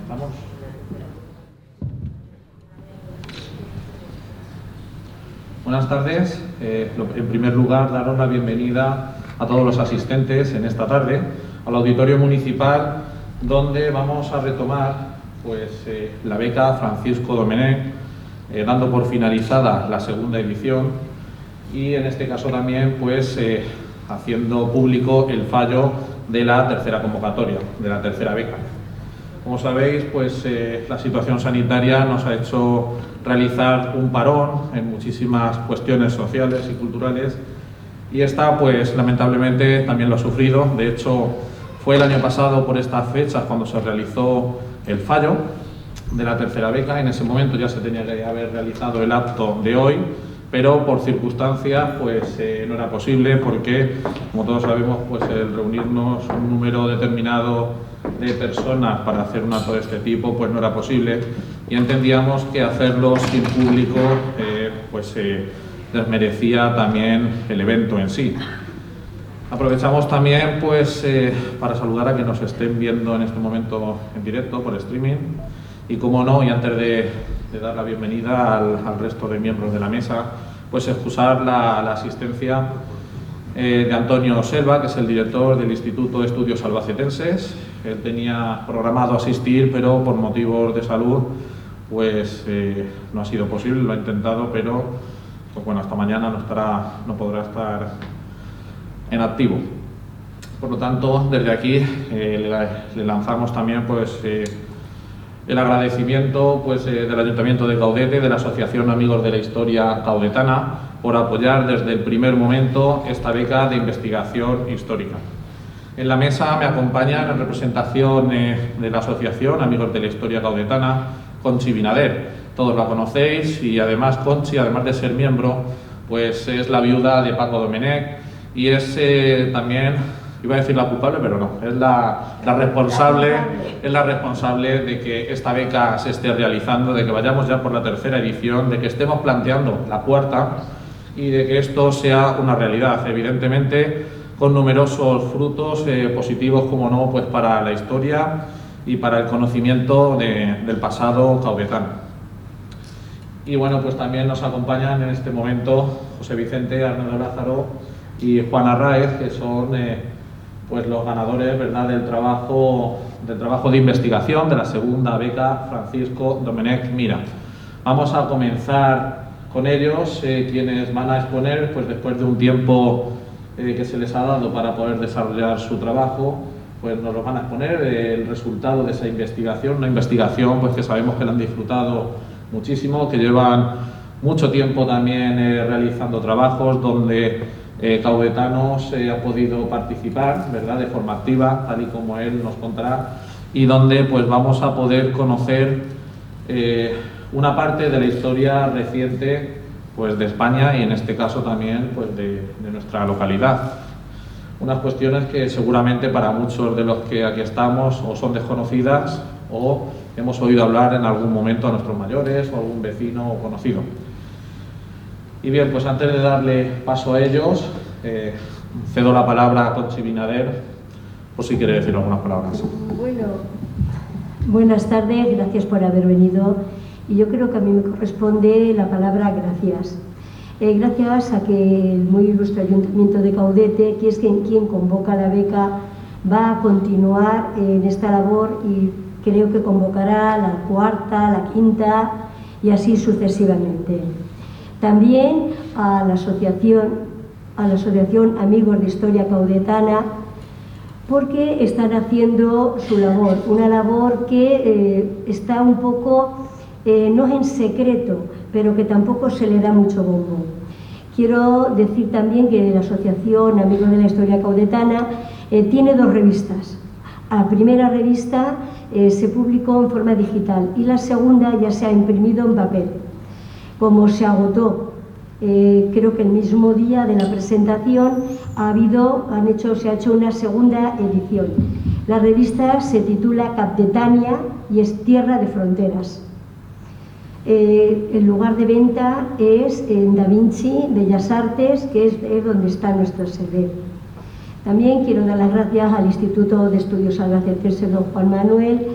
¿Comenzamos? Buenas tardes. En primer lugar, daros la bienvenida a todos los asistentes en esta tarde al Auditorio Municipal, donde vamos a retomar la beca Francisco Domenech, dando por finalizada la segunda edición y en este caso también haciendo público el fallo de la tercera convocatoria, de la tercera beca. Como sabéis, la situación sanitaria nos ha hecho realizar un parón en muchísimas cuestiones sociales y culturales y esta, lamentablemente, también lo ha sufrido. De hecho, fue el año pasado por estas fechas cuando se realizó el fallo de la tercera beca. En ese momento ya se tenía que haber realizado el acto de hoy, pero por circunstancias no era posible porque, como todos sabemos, el reunirnos un número determinado de personas para hacer un acto de este tipo no era posible y entendíamos que hacerlo sin público desmerecía también el evento en sí. Aprovechamos también para saludar a que nos estén viendo en este momento en directo por streaming y, como no, y antes de dar la bienvenida al resto de miembros de la mesa, excusar la asistencia de Antonio Selva, que es el director del Instituto de Estudios Albacetenses. Él tenía programado asistir, pero por motivos de salud no ha sido posible. Lo ha intentado, pero hasta mañana no podrá estar en activo. Por lo tanto, desde aquí le lanzamos también el agradecimiento del Ayuntamiento de Caudete, de la Asociación Amigos de la Historia Caudetana, por apoyar desde el primer momento esta beca de investigación histórica. En la mesa me acompañan en representación de la Asociación Amigos de la Historia Caudetana, Conchi Binader. Todos la conocéis y además Conchi, además de ser miembro, es la viuda de Paco Domenech y es también, iba a decir la culpable, pero no, es la responsable de que esta beca se esté realizando, de que vayamos ya por la tercera edición, de que estemos planteando la cuarta y de que esto sea una realidad, evidentemente con numerosos frutos positivos, como no, para la historia y para el conocimiento del pasado caudetano. Y también nos acompañan en este momento José Vicente Arnaldo Lázaro y Juan Arraez, que son los ganadores, ¿verdad?, del trabajo de investigación de la segunda beca Francisco Domenech Mira. Vamos a comenzar con ellos, quienes van a exponer, después de un tiempo que se les ha dado para poder desarrollar su trabajo, nos lo van a exponer el resultado de esa investigación, una investigación que sabemos que la han disfrutado muchísimo, que llevan mucho tiempo también realizando trabajos donde caudetanos han podido participar, ¿verdad?, de forma activa, tal y como él nos contará, y donde vamos a poder conocer una parte de la historia reciente de España y en este caso también de nuestra localidad. Unas cuestiones que seguramente para muchos de los que aquí estamos o son desconocidas o hemos oído hablar en algún momento a nuestros mayores o algún vecino o conocido. Y bien, antes de darle paso a ellos, cedo la palabra a Conchi Binader, por si quiere decir algunas palabras. Bueno, buenas tardes, gracias por haber venido. Y yo creo que a mí me corresponde la palabra gracias. Gracias a que el muy ilustre Ayuntamiento de Caudete, que es quien convoca la beca, va a continuar en esta labor y creo que convocará la cuarta, la quinta y así sucesivamente. También a la Asociación Amigos de Historia Caudetana, porque están haciendo su labor, una labor que está un poco, no en secreto, pero que tampoco se le da mucho bombo. Quiero decir también que la Asociación Amigos de la Historia Caudetana tiene dos revistas. La primera revista se publicó en forma digital y la segunda ya se ha imprimido en papel. Como se agotó, creo que el mismo día de la presentación se ha hecho una segunda edición. La revista se titula Capdetania y es Tierra de Fronteras. El lugar de venta es en Da Vinci, Bellas Artes, que es donde está nuestra sede. También quiero dar las gracias al Instituto de Estudios Albacetense Don Juan Manuel,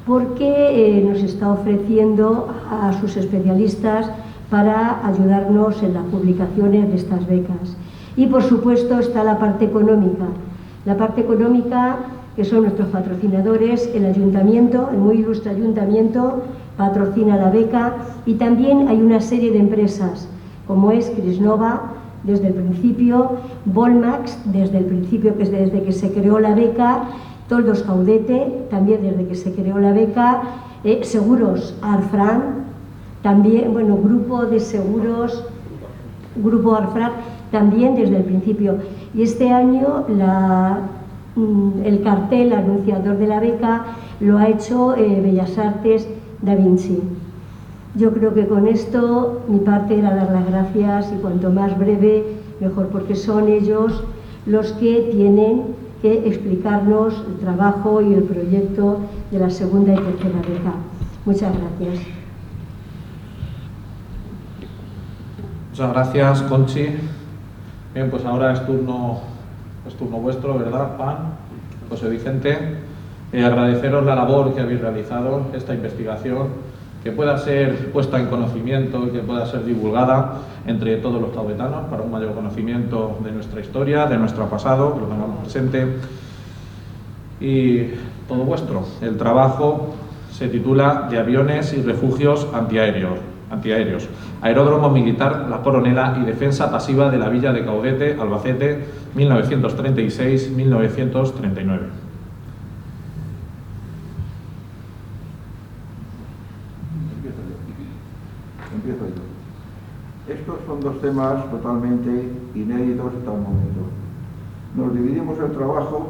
porque nos está ofreciendo a sus especialistas para ayudarnos en las publicaciones de estas becas. Y por supuesto está la parte económica. La parte económica, que son nuestros patrocinadores, el ayuntamiento, el muy ilustre ayuntamiento, patrocina la beca, y también hay una serie de empresas, como es Crisnova, desde el principio, Volmax, desde el principio, que es desde que se creó la beca, Toldos Caudete, también desde que se creó la beca, Seguros Arfran, también, bueno, Grupo de Seguros, Grupo Arfran, también desde el principio. Y este año el cartel anunciador de la beca lo ha hecho Bellas Artes Da Vinci. Yo creo que con esto mi parte era dar las gracias, y cuanto más breve mejor, porque son ellos los que tienen que explicarnos el trabajo y el proyecto de la segunda y tercera beca. Muchas gracias. Muchas gracias, Conchi. Bien, pues ahora es turno vuestro, ¿verdad, Juan? José Vicente. Agradeceros la labor que habéis realizado, esta investigación, que pueda ser puesta en conocimiento y que pueda ser divulgada entre todos los taubetanos para un mayor conocimiento de nuestra historia, de nuestro pasado, que lo tengamos presente. Y todo vuestro. El trabajo se titula De aviones y refugios antiaéreos. Aeródromo militar La Coronela y defensa pasiva de la villa de Caudete, Albacete, 1936-1939. Empiezo yo. Estos son dos temas totalmente inéditos hasta el momento. Nos dividimos el trabajo,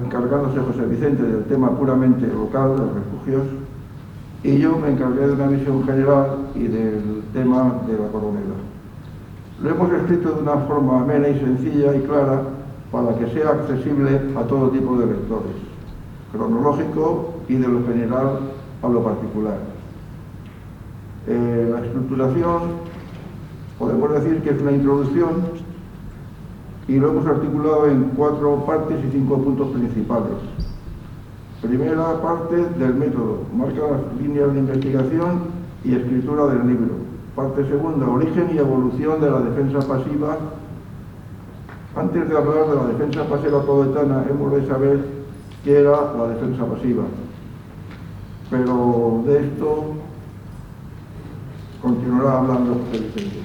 encargándose José Vicente del tema puramente local, de los refugios, y yo me encargué de una visión general y del tema de La Coronela. Lo hemos escrito de una forma amena y sencilla y clara para que sea accesible a todo tipo de lectores, cronológico y de lo general a lo particular. La estructuración, podemos decir que es una introducción, y lo hemos articulado en 4 partes y 5 puntos principales. Primera parte del método, marca las líneas de investigación y escritura del libro. Parte segunda, origen y evolución de la defensa pasiva. Antes de hablar de la defensa pasiva caudetana, hemos de saber qué era la defensa pasiva. Pero de esto continuará hablando José Vicente.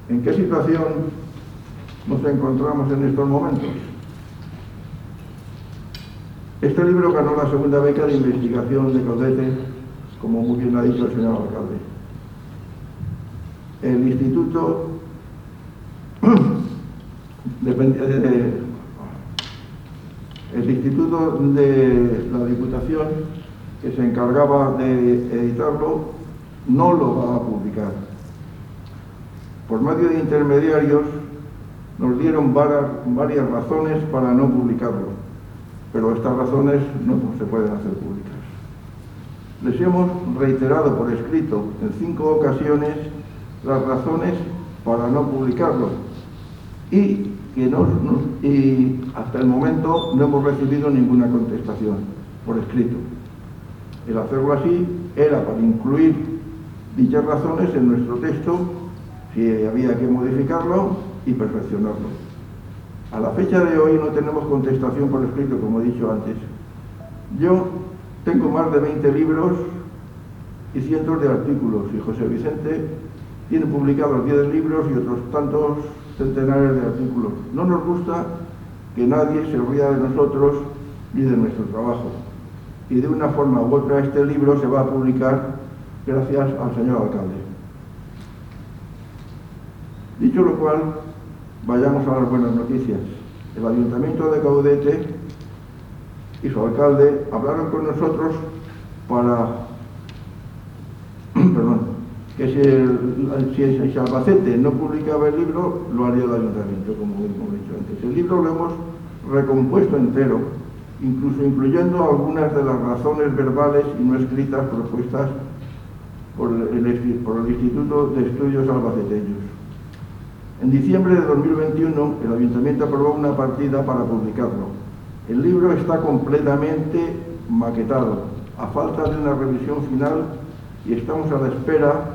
¿En qué situación nos encontramos en estos momentos? Este libro ganó la segunda beca de investigación de Caudete, como muy bien ha dicho el señor alcalde. El instituto de la Diputación, que se encargaba de editarlo, no lo va a publicar. Por medio de intermediarios nos dieron varias razones para no publicarlo, pero estas razones no se pueden hacer públicas. Les hemos reiterado por escrito en 5 ocasiones las razones para no publicarlo, y hasta el momento no hemos recibido ninguna contestación por escrito. El hacerlo así era para incluir dichas razones en nuestro texto, si había que modificarlo y perfeccionarlo. A la fecha de hoy no tenemos contestación por escrito, como he dicho antes. Yo tengo más de 20 libros y cientos de artículos, y José Vicente tiene publicados 10 libros y otros tantos centenares de artículos. No nos gusta que nadie se ría de nosotros ni de nuestro trabajo. Y de una forma u otra este libro se va a publicar gracias al señor alcalde. Dicho lo cual, vayamos a las buenas noticias. El Ayuntamiento de Caudete y su alcalde hablaron con nosotros para que si Albacete no publicaba el libro, lo haría el Ayuntamiento, como hemos dicho antes. El libro lo hemos recompuesto entero, incluso incluyendo algunas de las razones verbales y no escritas propuestas por el Instituto de Estudios Albaceteños. En diciembre de 2021, el Ayuntamiento aprobó una partida para publicarlo. El libro está completamente maquetado, a falta de una revisión final, y estamos a la espera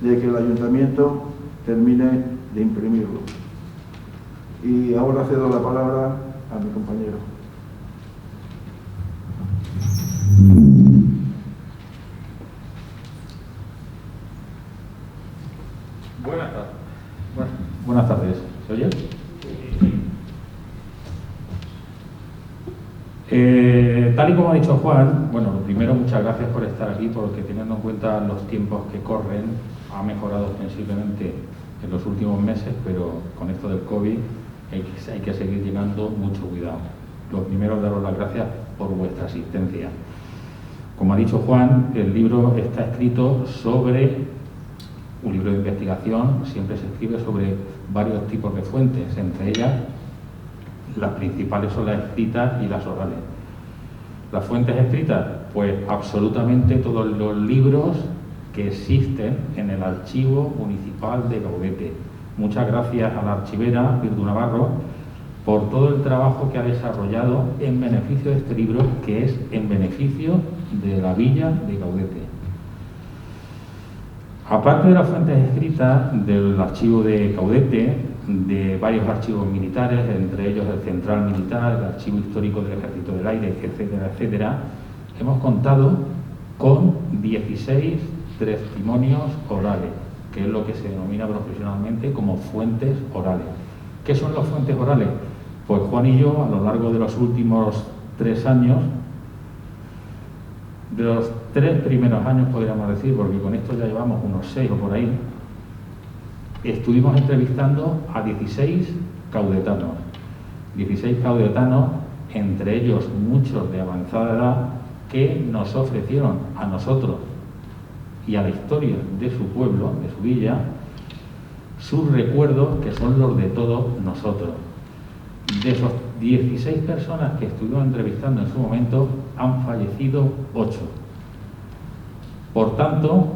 de que el Ayuntamiento termine de imprimirlo. Y ahora cedo la palabra a mi compañero. Buenas tardes. ¿Se oye? Tal y como ha dicho Juan, bueno, lo primero, muchas gracias por estar aquí, porque teniendo en cuenta los tiempos que corren, ha mejorado sensiblemente en los últimos meses, pero con esto del COVID hay que seguir llegando mucho cuidado. Lo primero, daros las gracias por vuestra asistencia. Como ha dicho Juan, el libro está escrito sobre un libro de investigación, siempre se escribe sobre varios tipos de fuentes, entre ellas las principales son las escritas y las orales. Las fuentes escritas, pues absolutamente todos los libros que existen en el archivo municipal de Gaudete. Muchas gracias a la archivera Virtu Navarro por todo el trabajo que ha desarrollado en beneficio de este libro, que es en beneficio de la villa de Gaudete. Aparte de las fuentes escritas del archivo de Gaudete, de varios archivos militares, entre ellos el Central Militar, el Archivo Histórico del Ejército del Aire, etcétera, etcétera, hemos contado con 16 testimonios orales, que es lo que se denomina profesionalmente como fuentes orales. ¿Qué son las fuentes orales? Pues Juan y yo, a lo largo de los últimos 3 años, de los 3 primeros años podríamos decir, porque con esto ya llevamos unos 6 o por ahí, estuvimos entrevistando a 16 caudetanos. 16 caudetanos, entre ellos muchos de avanzada edad, que nos ofrecieron a nosotros y a la historia de su pueblo, de su villa, sus recuerdos, que son los de todos nosotros. De esos 16 personas que estuvimos entrevistando en su momento, han fallecido 8. Por tanto,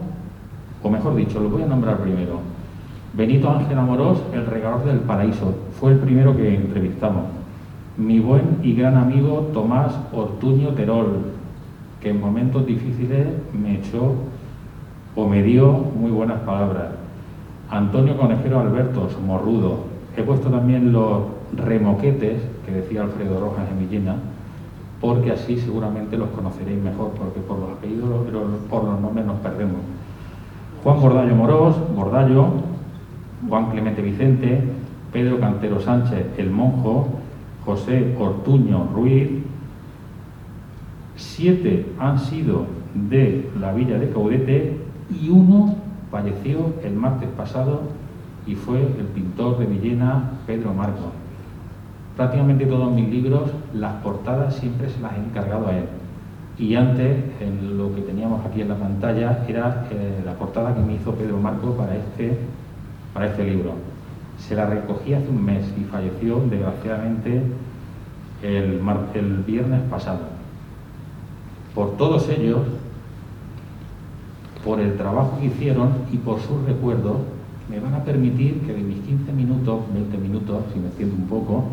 o mejor dicho, lo voy a nombrar primero. Benito Ángel Amorós, el regador del Paraíso, fue el primero que entrevistamos. Mi buen y gran amigo Tomás Ortuño Terol, que en momentos difíciles me echó o me dio muy buenas palabras. Antonio Conejero Alberto, Morrudo. He puesto también los remoquetes que decía Alfredo Rojas en Villena, porque así seguramente los conoceréis mejor, porque por los apellidos, por los nombres nos perdemos. Juan Bordallo Morós, Bordallo, Juan Clemente Vicente, Pedro Cantero Sánchez, el Monjo, José Ortuño Ruiz. 7 han sido de la villa de Gaudete y 1 falleció el martes pasado y fue el pintor de Villena, Pedro Marcos. Prácticamente todos mis libros, las portadas siempre se las he encargado a él. Y antes, en lo que teníamos aquí en la pantalla, era la portada que me hizo Pedro Marcos para este libro. Se la recogí hace un mes y falleció, desgraciadamente, el viernes pasado. Por todos ellos, por el trabajo que hicieron y por sus recuerdos, me van a permitir que de mis 15 minutos, 20 minutos, si me extiendo un poco,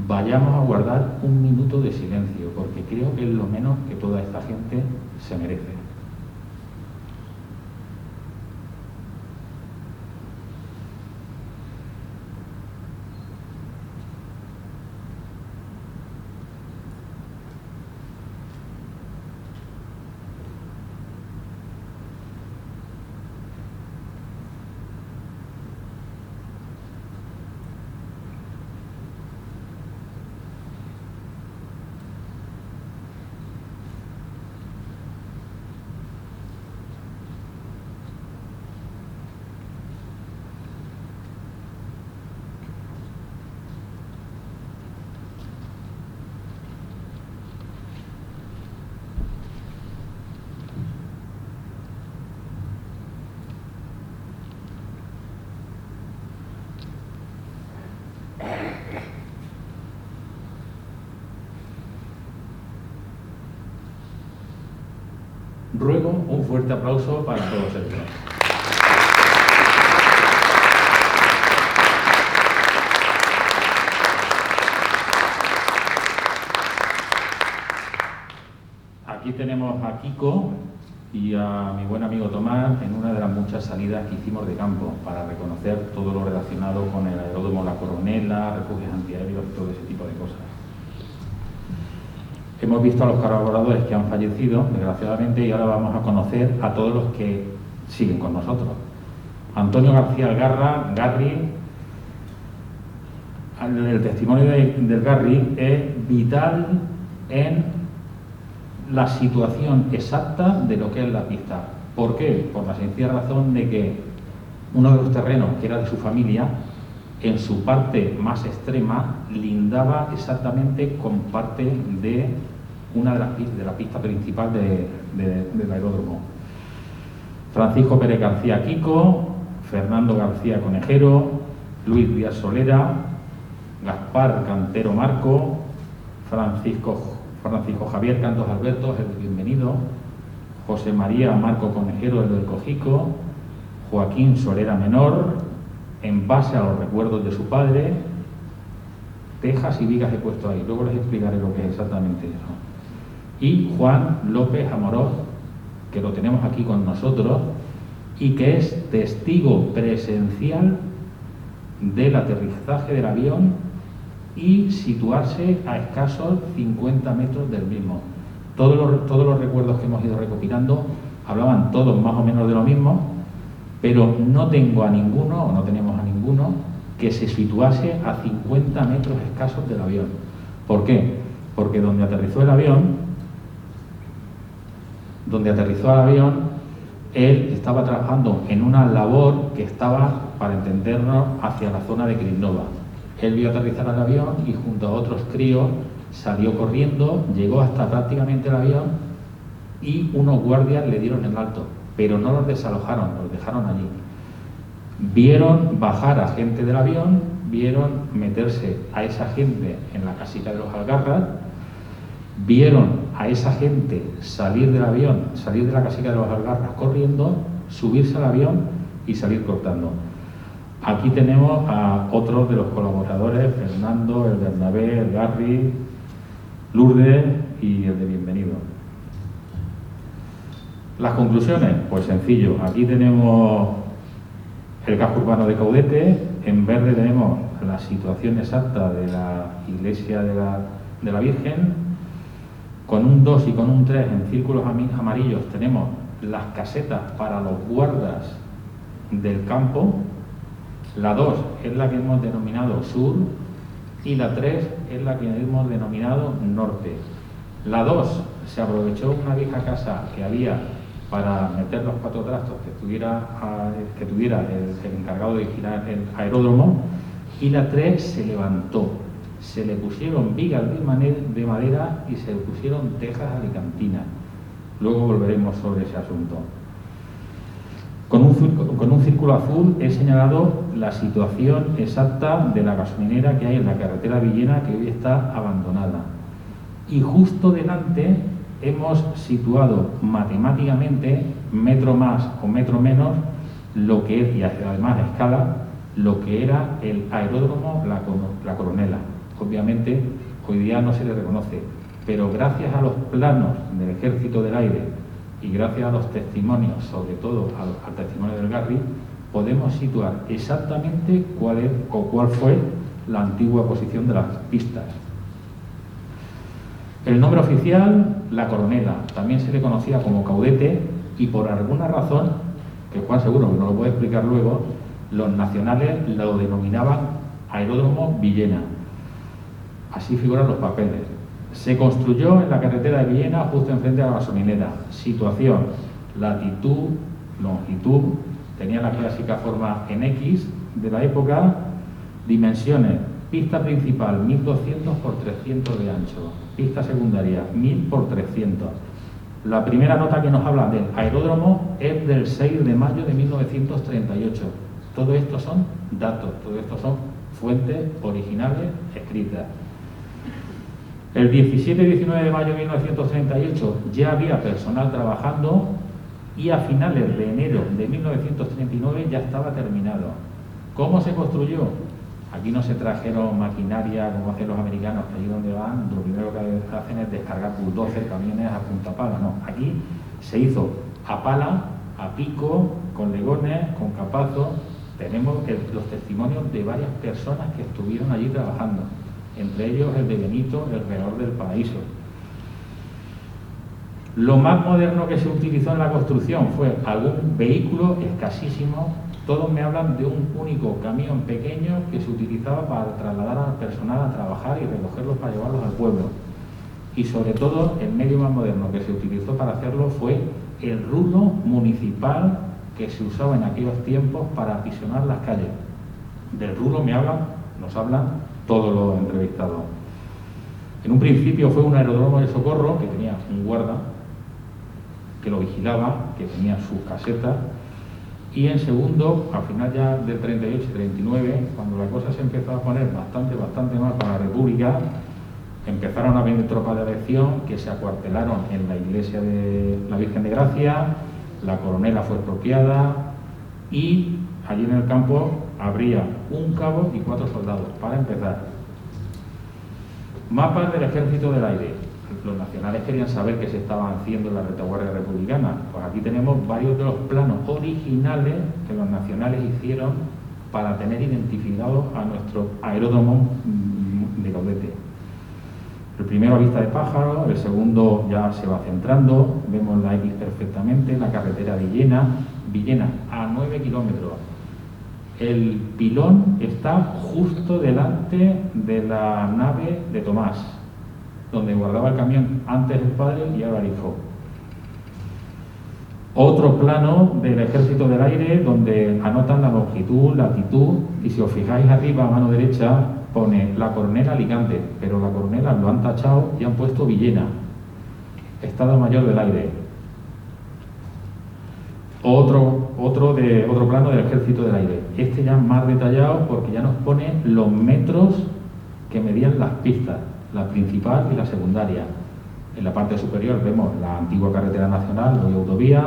vayamos a guardar un minuto de silencio, porque creo que es lo menos que toda esta gente se merece. Ruego un fuerte aplauso para todos ellos. Aquí tenemos a Kiko y a mi buen amigo Tomás en una de las muchas salidas que hicimos de campo para reconocer todo lo relacionado con el aeródromo La Coronela, refugios antiaéreos, todo ese tipo de cosas. Hemos visto a los colaboradores que han fallecido, desgraciadamente, y ahora vamos a conocer a todos los que siguen con nosotros. Antonio García Algarra, Garri. El testimonio del Garri es vital en la situación exacta de lo que es la pista. ¿Por qué? Por la sencilla razón de que uno de los terrenos, que era de su familia, en su parte más extrema, lindaba exactamente con parte de una de la pista principal del aeródromo. Francisco Pérez García Kiko, Fernando García Conejero, Luis Díaz Solera, Gaspar Cantero Marco, Francisco Javier Cantos Alberto, el bienvenido, José María Marco Conejero, el del Cojico, Joaquín Solera Menor, en base a los recuerdos de su padre, tejas y vigas he puesto ahí, luego les explicaré lo que es exactamente eso. Y Juan López Amorós, que lo tenemos aquí con nosotros y que es testigo presencial del aterrizaje del avión y situarse a escasos 50 metros del mismo. Todos los recuerdos que hemos ido recopilando hablaban todos más o menos de lo mismo, pero no tengo a ninguno, o no tenemos a ninguno, que se situase a 50 metros escasos del avión. ¿Por qué? Porque donde aterrizó el avión, él estaba trabajando en una labor que estaba, para entendernos, hacia la zona de Kristnova. Él vio aterrizar el avión y junto a otros críos salió corriendo, llegó hasta prácticamente el avión y unos guardias le dieron el alto, pero no los desalojaron, los dejaron allí. Vieron bajar a gente del avión, vieron meterse a esa gente en la casita de los Algarras, vieron a esa gente salir del avión, salir de la casita de los Algarras corriendo, subirse al avión y salir cortando. Aquí tenemos a otros de los colaboradores, Fernando, el Bernabé, el Garri, Lourdes y el de bienvenido. Las conclusiones, pues sencillo. Aquí tenemos el casco urbano de Caudete, en verde tenemos la situación exacta de la iglesia de la Virgen. Con un 2 y con un 3 en círculos amarillos tenemos las casetas para los guardas del campo. La 2 es la que hemos denominado sur y la 3 es la que hemos denominado norte. La 2 se aprovechó una vieja casa que había para meter los 4 trastos que tuviera el encargado de vigilar el aeródromo, y la 3 se levantó. Se le pusieron vigas de madera y se le pusieron tejas alicantinas. Luego volveremos sobre ese asunto. Con un círculo azul he señalado la situación exacta de la gasolinera que hay en la carretera Villena, que hoy está abandonada. Y justo delante hemos situado matemáticamente, metro más o metro menos, lo que es, y además a escala, lo que era el aeródromo La Coronela. Obviamente hoy día no se le reconoce, pero gracias a los planos del Ejército del Aire y gracias a los testimonios, sobre todo al testimonio del Garri, podemos situar exactamente cuál fue la antigua posición de las pistas. El nombre oficial, La Coronela, también se le conocía como Caudete, y por alguna razón, que Juan seguro que nos lo puede explicar luego, los nacionales lo denominaban Aeródromo Villena. Así figuran los papeles. Se construyó en la carretera de Villena, justo enfrente de la gasolinera. Situación, latitud, longitud, tenía la clásica forma en X de la época. Dimensiones, pista principal 1200 por 300 de ancho, pista secundaria 1000 por 300. La primera nota que nos habla del aeródromo es del 6 de mayo de 1938. Todo esto son datos, todo esto son fuentes originales escritas. El 17 y 19 de mayo de 1938 ya había personal trabajando y a finales de enero de 1939 ya estaba terminado. ¿Cómo se construyó? Aquí no se trajeron maquinaria como hacen los americanos, que allí donde van, lo primero que hacen es descargar bulldozer, camiones a punta pala. No, aquí se hizo a pala, a pico, con legones, con capazos. Tenemos los testimonios de varias personas que estuvieron allí trabajando, entre ellos el de Benito, el regador del Paraíso. Lo más moderno que se utilizó en la construcción fue algún vehículo escasísimo. Todos me hablan de un único camión pequeño que se utilizaba para trasladar al personal a trabajar y recogerlos para llevarlos al pueblo. Y sobre todo, el medio más moderno que se utilizó para hacerlo fue el rulo municipal que se usaba en aquellos tiempos para apisonar las calles. Del rulo nos hablan todos los entrevistados. En un principio fue un aeródromo de socorro que tenía un guarda que lo vigilaba, que tenía sus casetas, y en segundo, al final ya del 38 y 39, cuando la cosa se empezó a poner bastante mal para la República, empezaron a venir tropas de aviación que se acuartelaron en la iglesia de la Virgen de Gracia, la coronela fue expropiada y allí en el campo habría un cabo y 4 soldados, para empezar. Mapas del Ejército del Aire. Los nacionales querían saber qué se estaba haciendo en la retaguardia republicana. Pues aquí tenemos varios de los planos originales que los nacionales hicieron para tener identificados a nuestro aeródromo de Caudete. El primero a vista de pájaro, el segundo ya se va centrando, vemos la X perfectamente, la carretera Villena a 9 kilómetros. El pilón está justo delante de la nave de Tomás, donde guardaba el camión antes el padre y ahora el hijo. Otro plano del Ejército del Aire donde anotan la longitud, latitud, y si os fijáis arriba a mano derecha pone la coronela Alicante, pero la coronela lo han tachado y han puesto Villena, Estado Mayor del Aire. Otro plano del Ejército del Aire, este ya más detallado porque ya nos pone los metros que medían las pistas, la principal y la secundaria. En la parte superior vemos la antigua carretera nacional, hoy autovía,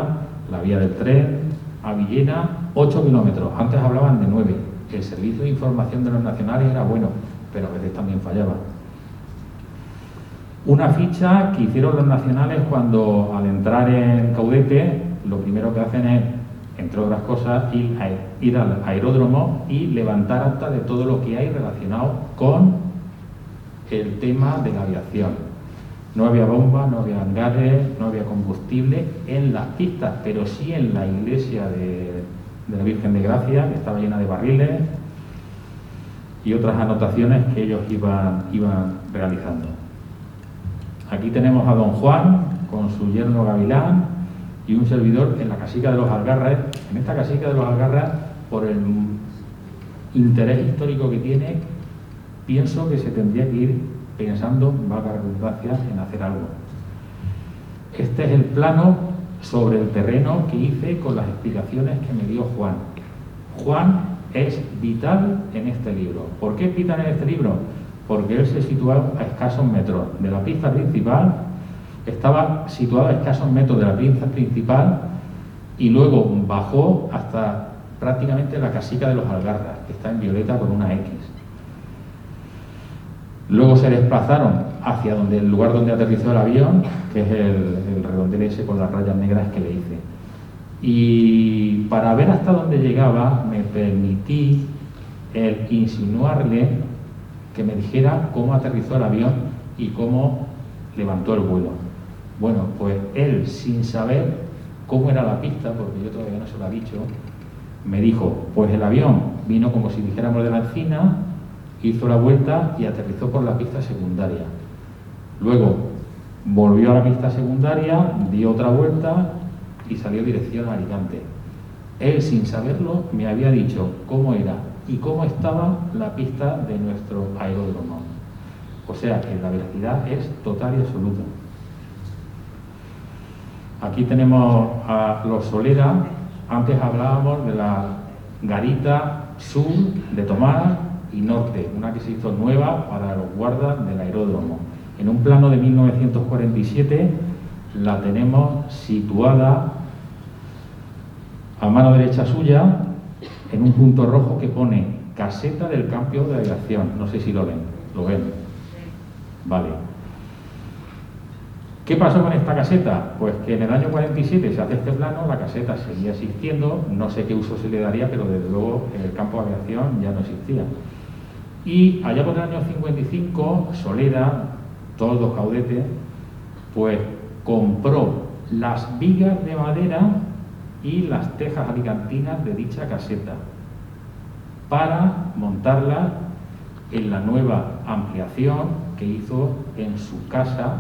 la vía del tren, a Villena, 8 kilómetros. Antes hablaban de 9. El servicio de información de los nacionales era bueno, pero a veces también fallaba. Una ficha que hicieron los nacionales cuando, al entrar en Caudete, lo primero que hacen es, entre otras cosas, ir al aeródromo y levantar acta de todo lo que hay relacionado con el tema de la aviación. No había bombas, no había hangares, no había combustible en las pistas, pero sí en la iglesia de la Virgen de Gracia, que estaba llena de barriles, y otras anotaciones que ellos iban realizando. Aquí tenemos a don Juan con su yerno Gavilán y un servidor en la casica de los Algarras. En esta casica de los Algarras, por el interés histórico que tiene, pienso que se tendría que ir pensando, valga la redundancia, en hacer algo. Este es el plano sobre el terreno que hice con las explicaciones que me dio Juan. Juan es vital en este libro. ¿Por qué es vital en este libro? Porque él se situaba a escasos metros de la pista principal, estaba situado a escasos metros de la pista principal y luego bajó hasta prácticamente la casica de los Algarras, que está en violeta con una X. Luego se desplazaron hacia el lugar donde aterrizó el avión, que es el redondel ese con las rayas negras que le hice. Y para ver hasta dónde llegaba, me permití el insinuarle que me dijera cómo aterrizó el avión y cómo levantó el vuelo. Bueno, pues él, sin saber cómo era la pista, porque yo todavía no se lo he dicho, me dijo, pues el avión vino como si dijéramos de la encina, hizo la vuelta y aterrizó por la pista secundaria. Luego volvió a la pista secundaria, dio otra vuelta y salió dirección a Alicante. Él, sin saberlo, me había dicho cómo era y cómo estaba la pista de nuestro aeródromo. O sea que la veracidad es total y absoluta. Aquí tenemos a los Solera. Antes hablábamos de la garita sur de Tomás y norte, una que se hizo nueva para los guardas del aeródromo. En un plano de 1947 la tenemos situada a mano derecha suya en un punto rojo que pone caseta del campo de aviación. No sé si lo ven. ¿Lo ven? Vale. ¿Qué pasó con esta caseta? Pues que en el año 47 se hace este plano, la caseta seguía existiendo, no sé qué uso se le daría, pero desde luego el campo de aviación ya no existía. Y allá por el año 55, Solera, todos los Caudetes, pues compró las vigas de madera y las tejas alicantinas de dicha caseta para montarla en la nueva ampliación que hizo en su casa,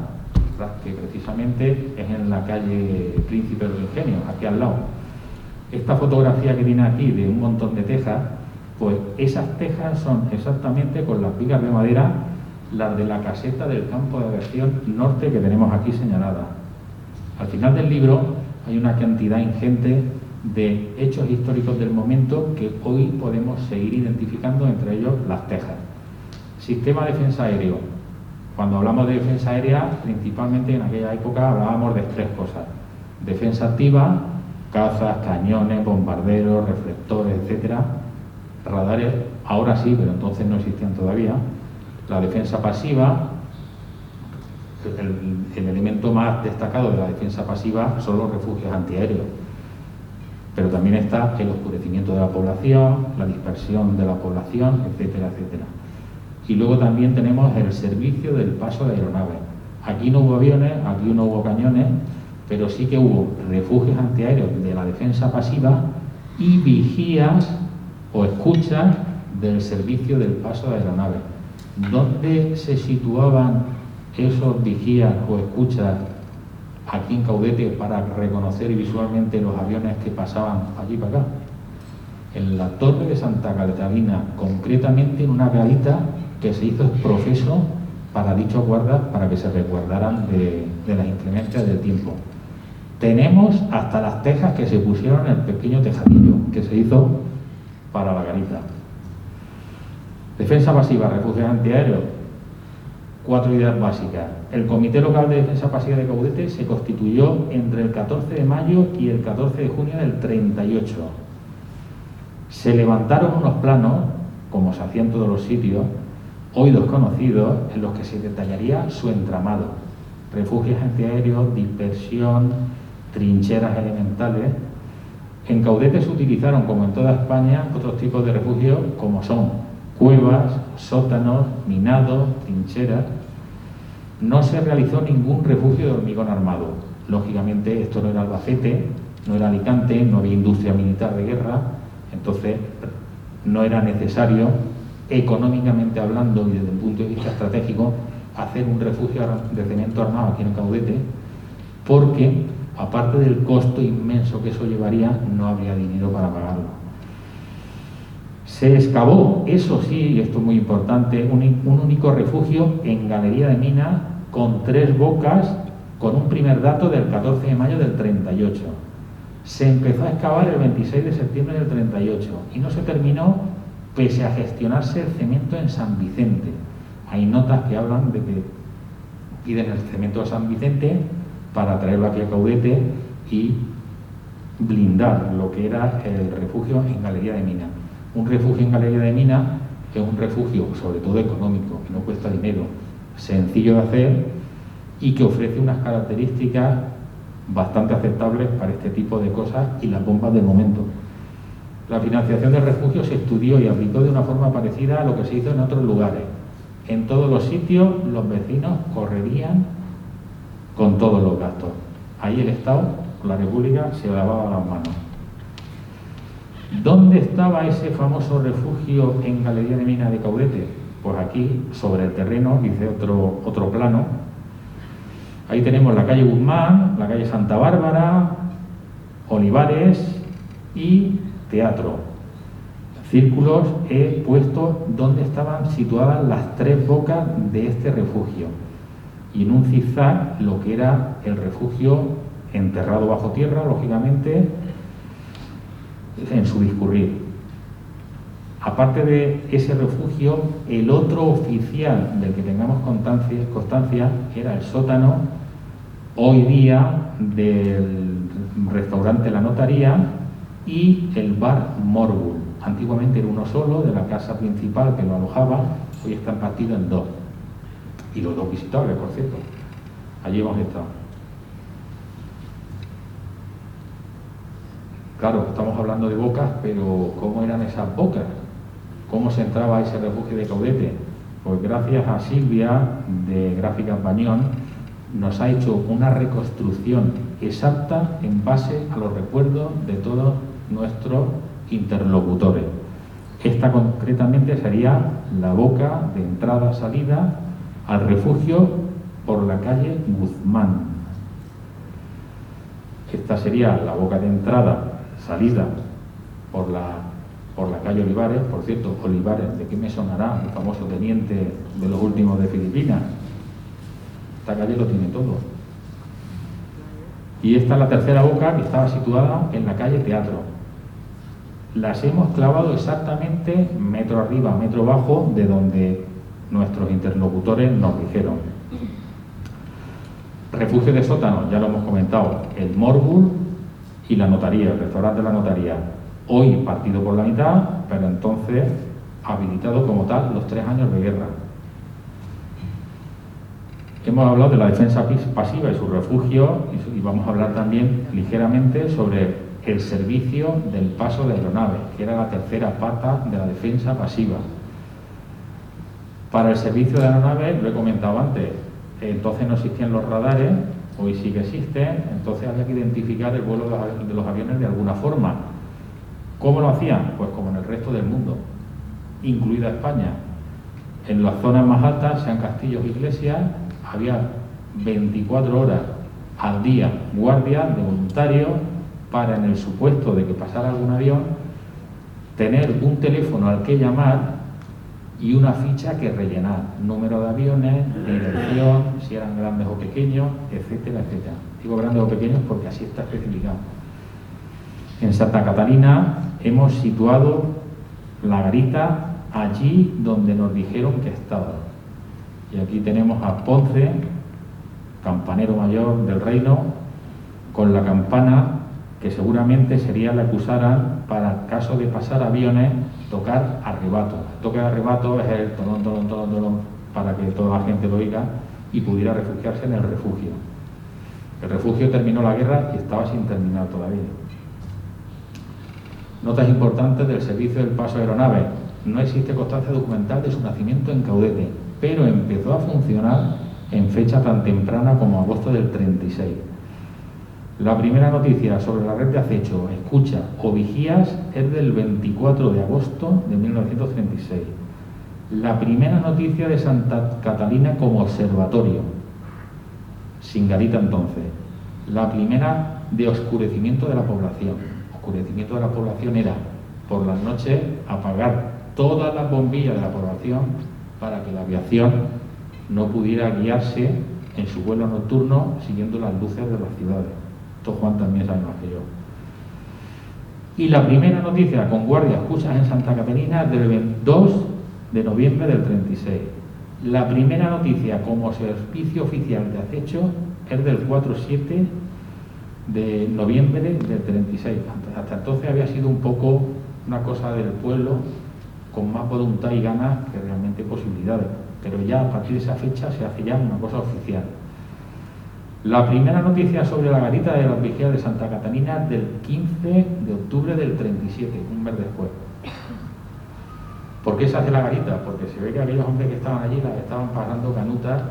que precisamente es en la calle Príncipe de los Ingenios, aquí al lado. Esta fotografía que tiene aquí de un montón de tejas, pues esas tejas son exactamente con las vigas de madera las de la caseta del campo de aviación norte que tenemos aquí señalada. Al final del libro hay una cantidad ingente de hechos históricos del momento que hoy podemos seguir identificando, entre ellos las tejas. Sistema de defensa aéreo. Cuando hablamos de defensa aérea, principalmente en aquella época hablábamos de tres cosas: defensa activa, cazas, cañones, bombarderos, reflectores, etcétera. Radares, ahora sí, pero entonces no existían todavía. La defensa pasiva, el elemento más destacado de la defensa pasiva son los refugios antiaéreos. Pero también está el oscurecimiento de la población, la dispersión de la población, etcétera, etcétera. Y luego también tenemos el servicio del paso de aeronaves. Aquí no hubo aviones, aquí no hubo cañones, pero sí que hubo refugios antiaéreos de la defensa pasiva y vigías o escuchas del servicio del paso de aeronaves. ¿Dónde se situaban esos vigías o escuchas aquí en Caudete para reconocer visualmente los aviones que pasaban allí para acá? En la Torre de Santa Catalina, concretamente en una garita que se hizo profeso para dichos guardas, para que se resguardaran de las inclemencias del tiempo. Tenemos hasta las tejas que se pusieron en el pequeño tejadillo que se hizo para la garita. Defensa pasiva, refugios antiaéreos. 4 ideas básicas. El Comité Local de Defensa Pasiva de Caudete se constituyó entre el 14 de mayo y el 14 de junio del 38. Se levantaron unos planos, como se hacía en todos los sitios, hoy desconocidos, en los que se detallaría su entramado: refugios antiaéreos, dispersión, trincheras elementales. En Caudete se utilizaron, como en toda España, otros tipos de refugios, como son cuevas, sótanos, minados, trincheras. No se realizó ningún refugio de hormigón armado. Lógicamente, esto no era Albacete, no era Alicante, no había industria militar de guerra, entonces no era necesario, económicamente hablando y desde un punto de vista estratégico, hacer un refugio de cemento armado aquí en Caudete, porque, aparte del costo inmenso que eso llevaría, no habría dinero para pagarlo. Se excavó, eso sí, y esto es muy importante, un único refugio en Galería de Minas con 3 bocas, con un primer dato del 14 de mayo del 38. Se empezó a excavar el 26 de septiembre del 38 y no se terminó pese a gestionarse el cemento en San Vicente. Hay notas que hablan de que piden el cemento de San Vicente para traerlo aquí a Caudete y blindar lo que era el refugio en Galería de Minas. Un refugio en Galería de Minas es un refugio, sobre todo económico, que no cuesta dinero, sencillo de hacer y que ofrece unas características bastante aceptables para este tipo de cosas y las bombas del momento. La financiación del refugio se estudió y aplicó de una forma parecida a lo que se hizo en otros lugares. En todos los sitios los vecinos correrían con todos los gastos. Ahí el Estado, la República, se lavaba las manos. ¿Dónde estaba ese famoso refugio en Galería de Minas de Caudete? Pues aquí, sobre el terreno, hice otro plano. Ahí tenemos la calle Guzmán, la calle Santa Bárbara, Olivares y Teatro. Círculos he puesto donde estaban situadas las 3 bocas de este refugio. Y en un zigzag lo que era el refugio enterrado bajo tierra, lógicamente, en su discurrir. Aparte de ese refugio, el otro oficial del que tengamos constancia era el sótano, hoy día del restaurante La Notaría, y el bar Morbul. Antiguamente era uno solo, de la casa principal que lo alojaba, hoy están partidos en dos. Y los dos visitables, por cierto. Allí hemos estado. Claro, estamos hablando de bocas, pero ¿cómo eran esas bocas? ¿Cómo se entraba a ese refugio de Caudete? Pues gracias a Silvia, de Gráficas Bañón, nos ha hecho una reconstrucción exacta en base a los recuerdos de todos nuestros interlocutores. Esta concretamente sería la boca de entrada-salida al refugio por la calle Guzmán. Esta sería la boca de entrada-salida por la calle Olivares. Por cierto, Olivares, ¿de qué me sonará? El famoso teniente de los últimos de Filipinas. Esta calle lo tiene todo. Y esta es la tercera boca, que estaba situada en la calle Teatro. Las hemos clavado exactamente metro arriba, metro abajo de donde nuestros interlocutores nos dijeron. Refugio de sótano, ya lo hemos comentado, el Morbul y la notaría, el restaurante de la notaría. Hoy partido por la mitad, pero entonces habilitado como tal los 3 años de guerra. Hemos hablado de la defensa pasiva y su refugio, y vamos a hablar también ligeramente sobre el servicio del paso de aeronaves, que era la tercera pata de la defensa pasiva. Para el servicio de aeronaves, lo he comentado antes, entonces no existían los radares, hoy sí que existen, entonces había que identificar el vuelo de los aviones de alguna forma. ¿Cómo lo hacían? Pues como en el resto del mundo, incluida España. En las zonas más altas, sean castillos, iglesias, había 24 horas al día guardias de voluntarios para, en el supuesto de que pasara algún avión, tener un teléfono al que llamar y una ficha que rellenar, número de aviones, dirección, si eran grandes o pequeños, etcétera, etcétera. Digo grandes o pequeños porque así está especificado. En Santa Catalina hemos situado la garita allí donde nos dijeron que estaba. Y aquí tenemos a Ponce, campanero mayor del reino, con la campana que seguramente sería la que usaran para, caso de pasar aviones, tocar arrebato. El toque de arrebato es el tolón, tolón, tolón, tolón, para que toda la gente lo oiga y pudiera refugiarse en el refugio. El refugio terminó la guerra y estaba sin terminar todavía. Notas importantes del servicio del paso de aeronaves. No existe constancia documental de su nacimiento en Caudete, pero empezó a funcionar en fecha tan temprana como agosto del 36. La primera noticia sobre la red de acecho, escucha o vigías es del 24 de agosto de 1936. La primera noticia de Santa Catalina como observatorio, sin garita entonces. La primera de oscurecimiento de la población. Oscurecimiento de la población era por las noches apagar todas las bombillas de la población para que la aviación no pudiera guiarse en su vuelo nocturno siguiendo las luces de las ciudades. Esto Juan también sabe más que yo. Y la primera noticia con guardias escuchas en Santa Catalina es del 2 de noviembre del 36. La primera noticia como servicio oficial de acecho es del 4-7 de noviembre del 36. Hasta entonces había sido un poco una cosa del pueblo con más voluntad y ganas que realmente posibilidades. Pero ya a partir de esa fecha se hace ya una cosa oficial. La primera noticia sobre la garita de las vigías de Santa Catalina del 15 de octubre del 37, un mes después. ¿Por qué se hace la garita? Porque se ve que aquellos hombres que estaban allí las estaban pasando canutas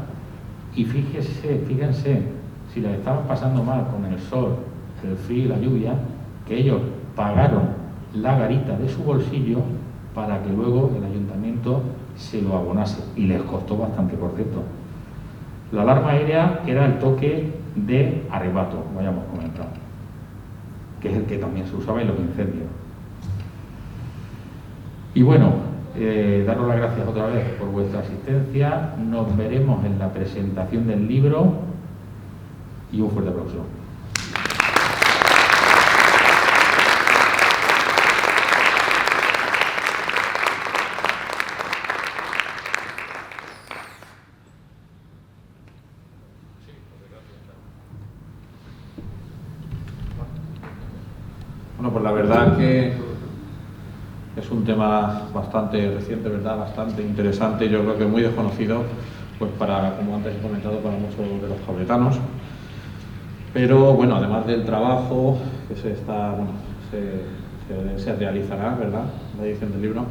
y fíjense, si las estaban pasando mal con el sol, el frío y la lluvia, que ellos pagaron la garita de su bolsillo para que luego el ayuntamiento se lo abonase, y les costó bastante, por cierto. La alarma aérea era el toque de arrebato, como hayamos comentado, que es el que también se usaba en los incendios. Y bueno, daros las gracias otra vez por vuestra asistencia. Nos veremos en la presentación del libro y un fuerte aplauso. Bueno, pues la verdad que es tema bastante reciente, ¿verdad? Bastante interesante, yo creo que muy desconocido, pues para, como antes he comentado, para muchos de los caudetanos. Pero bueno, además del trabajo que se realizará, ¿verdad?, la edición del libro,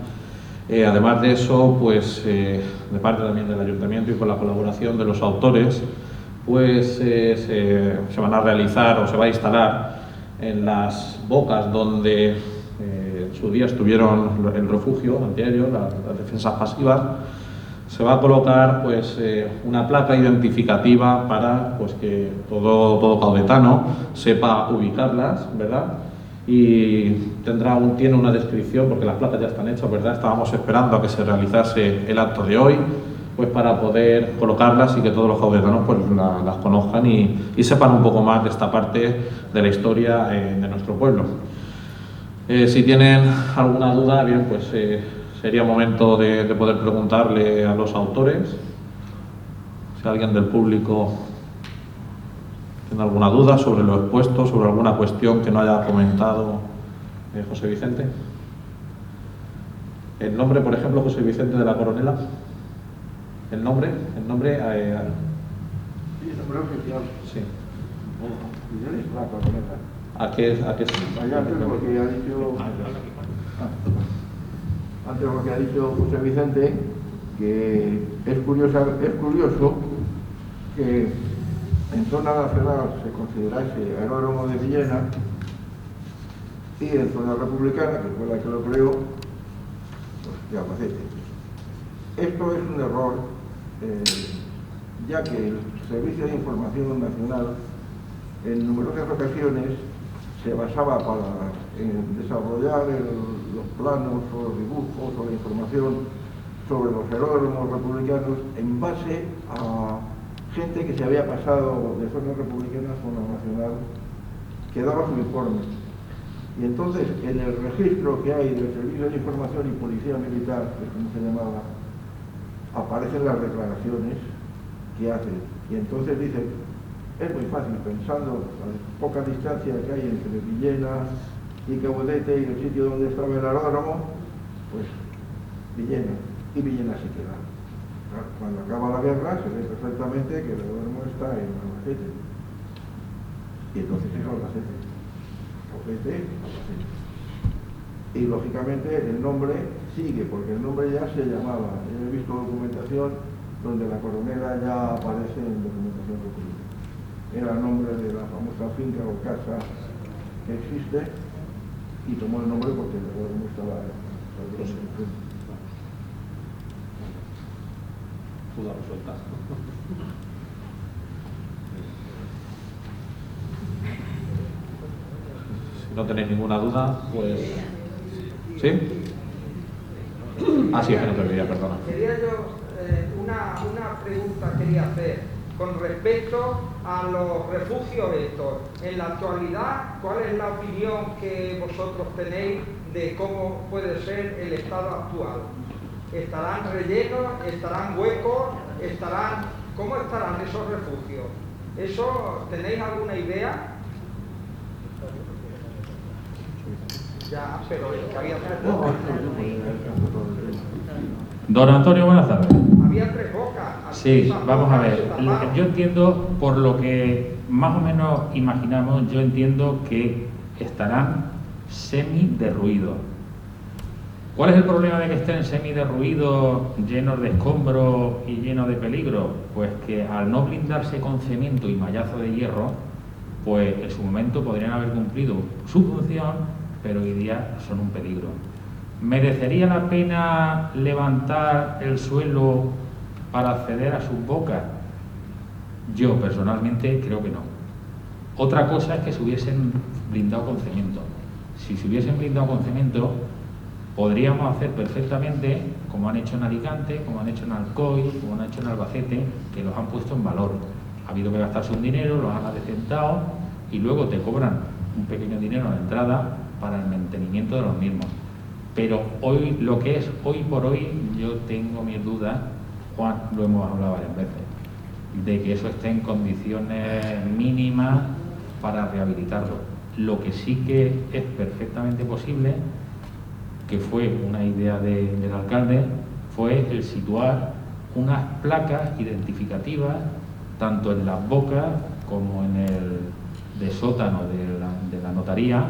además de eso, pues de parte también del ayuntamiento y con la colaboración de los autores, pues se van a realizar o se va a instalar en las bocas donde en su día estuvieron el refugio antiaéreo, las defensas pasivas. Se va a colocar pues una placa identificativa para pues que todo caudetano sepa ubicarlas, ¿verdad? Y tiene una descripción, porque las placas ya están hechas, ¿verdad? Estábamos esperando a que se realizase el acto de hoy, pues para poder colocarlas y que todos los caudetanos pues las conozcan y sepan un poco más de esta parte de la historia de nuestro pueblo. Si tienen alguna duda, bien, pues sería momento de poder preguntarle a los autores. Si alguien del público tiene alguna duda sobre lo expuesto, sobre alguna cuestión que no haya comentado José Vicente. El nombre, por ejemplo, José Vicente de la Coronela. El nombre. Sí, el nombre oficial. Sí. Miguel es la Coronela. ¿A qué sí? Antes lo que ha dicho. Antes lo que ha dicho José Vicente, que es curioso que en zona nacional se considerase aeródromo de Villena y en zona republicana, que fue la que lo creó, pues de Albacete. Esto es un error, ya que el Servicio de Información Nacional en numerosas ocasiones se basaba en desarrollar los planos o los dibujos o la información sobre los aeródromos republicanos en base a gente que se había pasado de zona republicana a zona nacional, que daba su informe. Y entonces, en el registro que hay del Servicio de Información y Policía Militar, que es como se llamaba, aparecen las declaraciones que hacen. Y entonces dicen, es muy fácil, pensando a la poca distancia que hay entre Villena y Caudete y el sitio donde estaba el aeródromo, pues Villena, y Villena se queda. Cuando acaba la guerra se ve perfectamente que el aeródromo está en Albacete. Y entonces es Albacete. Albacete. Y lógicamente el nombre sigue, porque el nombre ya se llamaba. Yo he visto documentación donde la Coronela ya aparece en documentación republicana. Era el nombre de la famosa finca o casa que existe y tomó el nombre porque el aeródromo estaba en Duda resuelta. Si no tenéis ninguna duda, pues... ¿Sí? Ah, sí, es que no te veía, perdona. Quería yo, una pregunta quería hacer con respecto a los refugios estos. En la actualidad, ¿cuál es la opinión que vosotros tenéis de cómo puede ser el estado actual? ¿Estarán rellenos? ¿Estarán huecos? ¿Cómo estarán esos refugios? ¿Eso tenéis alguna idea? Ya, pero es que había tres bocas. Don Antonio, buenas tardes. Había tres bocas. Sí, vamos a ver. Yo entiendo, por lo que más o menos imaginamos, yo entiendo que estarán semi-derruidos. ¿Cuál es el problema de que estén semi-derruidos, llenos de escombros y llenos de peligro? Pues que al no blindarse con cemento y mallazo de hierro, pues en su momento podrían haber cumplido su función, pero hoy día son un peligro. ¿Merecería la pena levantar el suelo para acceder a sus bocas? Yo personalmente creo que no. Otra cosa es que se hubiesen blindado con cemento. Si se hubiesen blindado con cemento, podríamos hacer perfectamente, como han hecho en Alicante, como han hecho en Alcoy, como han hecho en Albacete, que los han puesto en valor. Ha habido que gastarse un dinero, los han adecentado y luego te cobran un pequeño dinero a la entrada para el mantenimiento de los mismos. Pero hoy, lo que es hoy por hoy, yo tengo mis dudas, Juan, lo hemos hablado varias veces, de que eso esté en condiciones mínimas para rehabilitarlo. Lo que sí que es perfectamente posible que fue una idea del alcalde, fue el situar unas placas identificativas tanto en las bocas como en el de sótano de la notaría,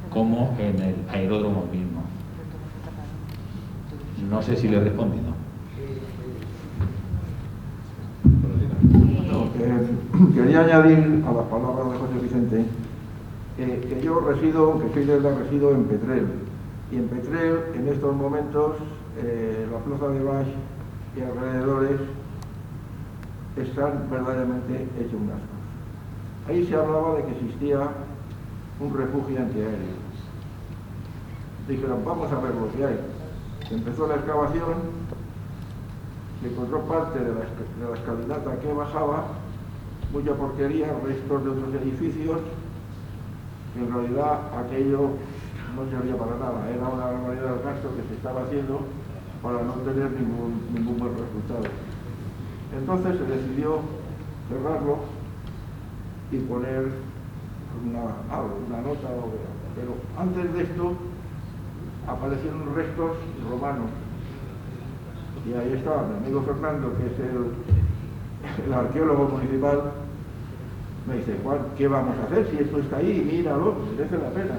como en el aeródromo mismo. No sé si le he respondido. Quería añadir a las palabras de José Vicente que yo resido, que soy de la resido en Petrel, y en Petrel en estos momentos la plaza de Baix y alrededores están verdaderamente hechos un asco. Ahí se hablaba de que existía un refugio antiaéreo. Dijeron, vamos a ver lo que hay. Se empezó la excavación, se encontró parte de la escalinata que bajaba, mucha porquería, restos de otros edificios, que en realidad aquello no servía para nada, era una barbaridad del gasto que se estaba haciendo para no tener ningún buen resultado. Entonces se decidió cerrarlo y poner una nota, pero antes de esto aparecieron restos romanos, y ahí estaba mi amigo Fernando, que es el arqueólogo municipal. Me dice, Juan, ¿qué vamos a hacer si esto está ahí? Míralo, merece la pena.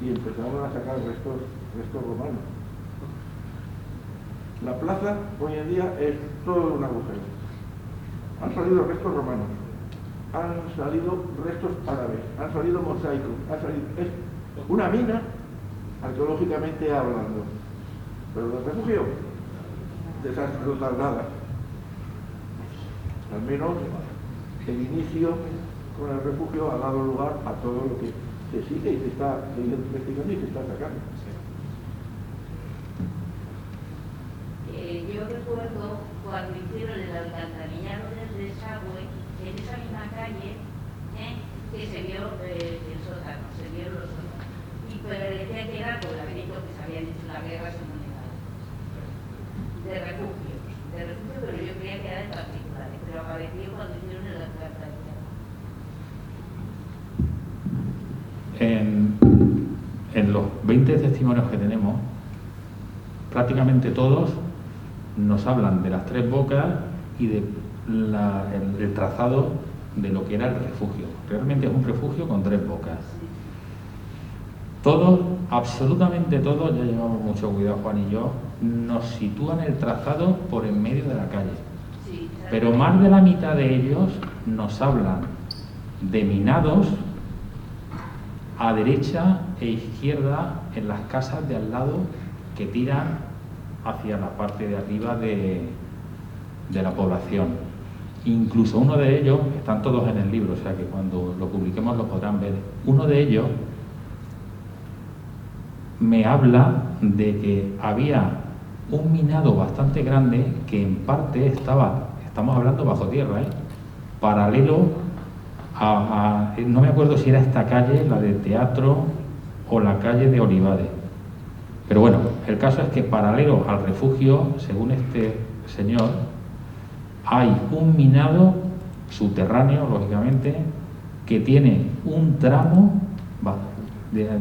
Y empezaron a sacar restos romanos. La plaza hoy en día es todo un agujero. Han salido restos romanos, han salido restos árabes, han salido mosaicos, es una mina arqueológicamente hablando. Pero del refugio, desastre total, nada. Al menos el inicio con el refugio ha dado lugar a todo lo que se sigue y se está investigando y se está sacando. Yo recuerdo cuando hicieron el alcantarillado del desagüe, en esa misma calle, que se vio el sótano, se vieron los sótanos. Y pero decía que era por el laberinto que se habían hecho en la guerra comunitaria. De refugio, pero yo creía que era de particulares, pero apareció cuando hicieron el alcantarillado. En los 20 testimonios que tenemos, prácticamente todos nos hablan de las tres bocas y de el trazado de lo que era el refugio. Realmente es un refugio con tres bocas. Todos, absolutamente todos, ya llevamos mucho cuidado Juan y yo, nos sitúan el trazado por en medio de la calle. Pero más de la mitad de ellos nos hablan de minados a derecha e izquierda en las casas de al lado que tiran hacia la parte de arriba de la población. Incluso uno de ellos, están todos en el libro, o sea que cuando lo publiquemos lo podrán ver, uno de ellos me habla de que había un minado bastante grande que en parte estamos hablando bajo tierra, paralelo no me acuerdo si era esta calle, la del Teatro o la calle de Olivares. Pero bueno, el caso es que paralelo al refugio, según este señor, hay un minado subterráneo, lógicamente, que tiene un tramo,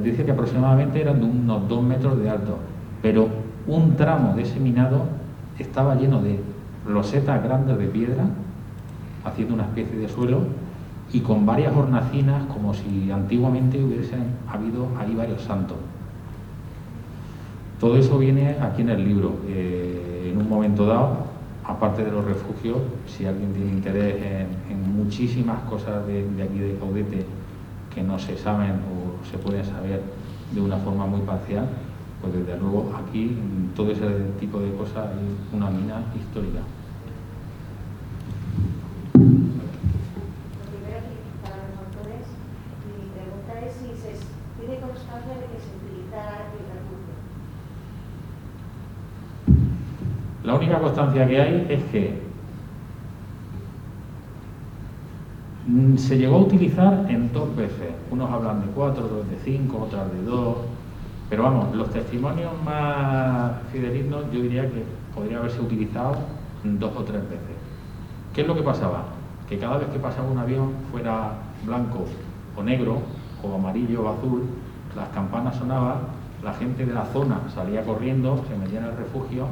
dice que aproximadamente eran de unos 2 metros de alto, pero un tramo de ese minado estaba lleno de losetas grandes de piedra, haciendo una especie de suelo, y con varias hornacinas, como si antiguamente hubiesen habido ahí varios santos. Todo eso viene aquí en el libro. En un momento dado, aparte de los refugios, si alguien tiene interés en muchísimas cosas de aquí de Caudete que no se saben o se pueden saber de una forma muy parcial, pues desde luego aquí todo ese tipo de cosas es una mina histórica. Lo primero que para los autores, mi pregunta es si se tiene constancia de que se utilizara el refugio. La única constancia que hay es que se llegó a utilizar en 2 veces. Unos hablan de 4, otros de 5, otras de 2. Pero vamos, los testimonios más fidedignos yo diría que podría haberse utilizado 2 o 3 veces. ¿Qué es lo que pasaba? Que cada vez que pasaba un avión, fuera blanco o negro, o amarillo o azul, las campanas sonaban la gente de la zona salía corriendo, se metía en el refugio.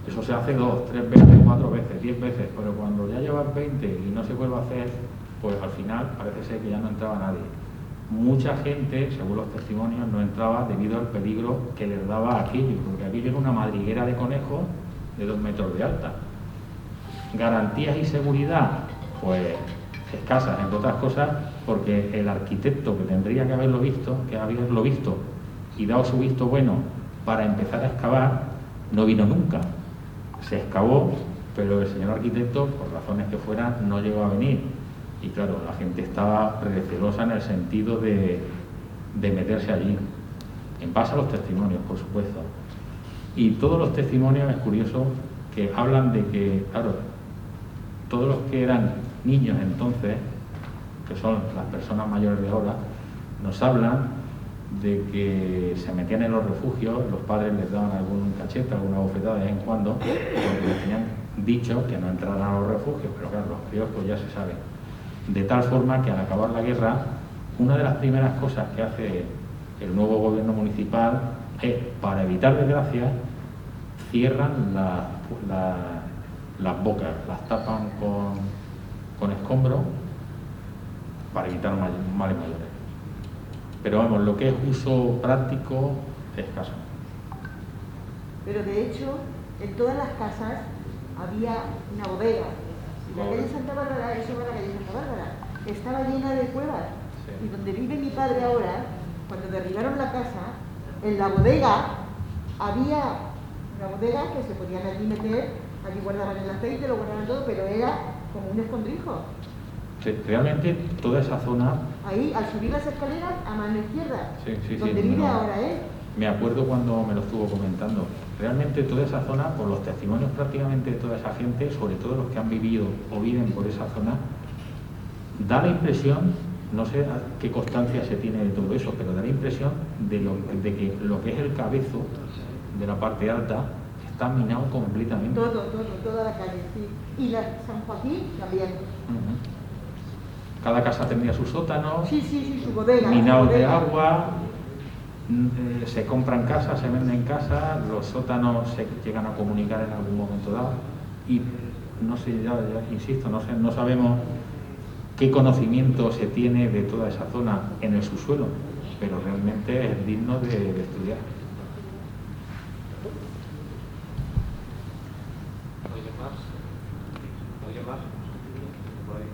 Eso se hace 2, 3 veces, 4 veces, 10 veces, pero cuando ya llevas 20 y no se vuelve a hacer, pues al final parece ser que ya no entraba nadie. Mucha gente, según los testimonios, no entraba debido al peligro que les daba aquello, porque aquello era una madriguera de conejos de 2 metros de alta. Garantías y seguridad, pues escasas, entre otras cosas, porque el arquitecto que tendría que haberlo visto y dado su visto bueno para empezar a excavar, no vino nunca. Se excavó, pero el señor arquitecto, por razones que fueran, no llegó a venir. Y claro, la gente estaba recelosa en el sentido de meterse allí, en base a los testimonios, por supuesto. Y todos los testimonios, es curioso, que hablan de que, claro, todos los que eran niños entonces, que son las personas mayores de ahora, nos hablan de que se metían en los refugios, los padres les daban algún cachete, alguna bofetada de vez en cuando, porque les tenían dicho que no entraran a los refugios, pero claro, los críos pues ya se sabe. De tal forma que al acabar la guerra, una de las primeras cosas que hace el nuevo gobierno municipal es, para evitar desgracias, cierran las bocas, las tapan con escombros para evitar males mayores. Pero vamos, lo que es uso práctico es escaso. Pero de hecho, en todas las casas había una bodega. Y la calle Santa Bárbara, eso va a la calle Santa Bárbara, estaba llena de cuevas. Sí. Y donde vive mi padre ahora, cuando derribaron la casa, en la bodega había una bodega que se podían allí meter, allí guardaban el aceite, lo guardaban todo, pero era como un escondrijo. Realmente toda esa zona... Ahí, al subir las escaleras, a mano izquierda, sí, donde vive ahora él. Me acuerdo cuando me lo estuvo comentando. Realmente toda esa zona, por los testimonios prácticamente de toda esa gente, sobre todo los que han vivido o viven por esa zona, da la impresión, no sé qué constancia se tiene de todo eso, pero da la impresión de que lo que es el cabezo de la parte alta está minado completamente. Toda la calle, sí. Y la San Joaquín también. Cada casa tendría sus sótanos, sí, su bodega, minados de agua, se compran casas, se venden casas, los sótanos se llegan a comunicar en algún momento dado y no sé, ya insisto, no sabemos qué conocimiento se tiene de toda esa zona en el subsuelo, pero realmente es digno de estudiar. ¿Alguien más? Por ahí.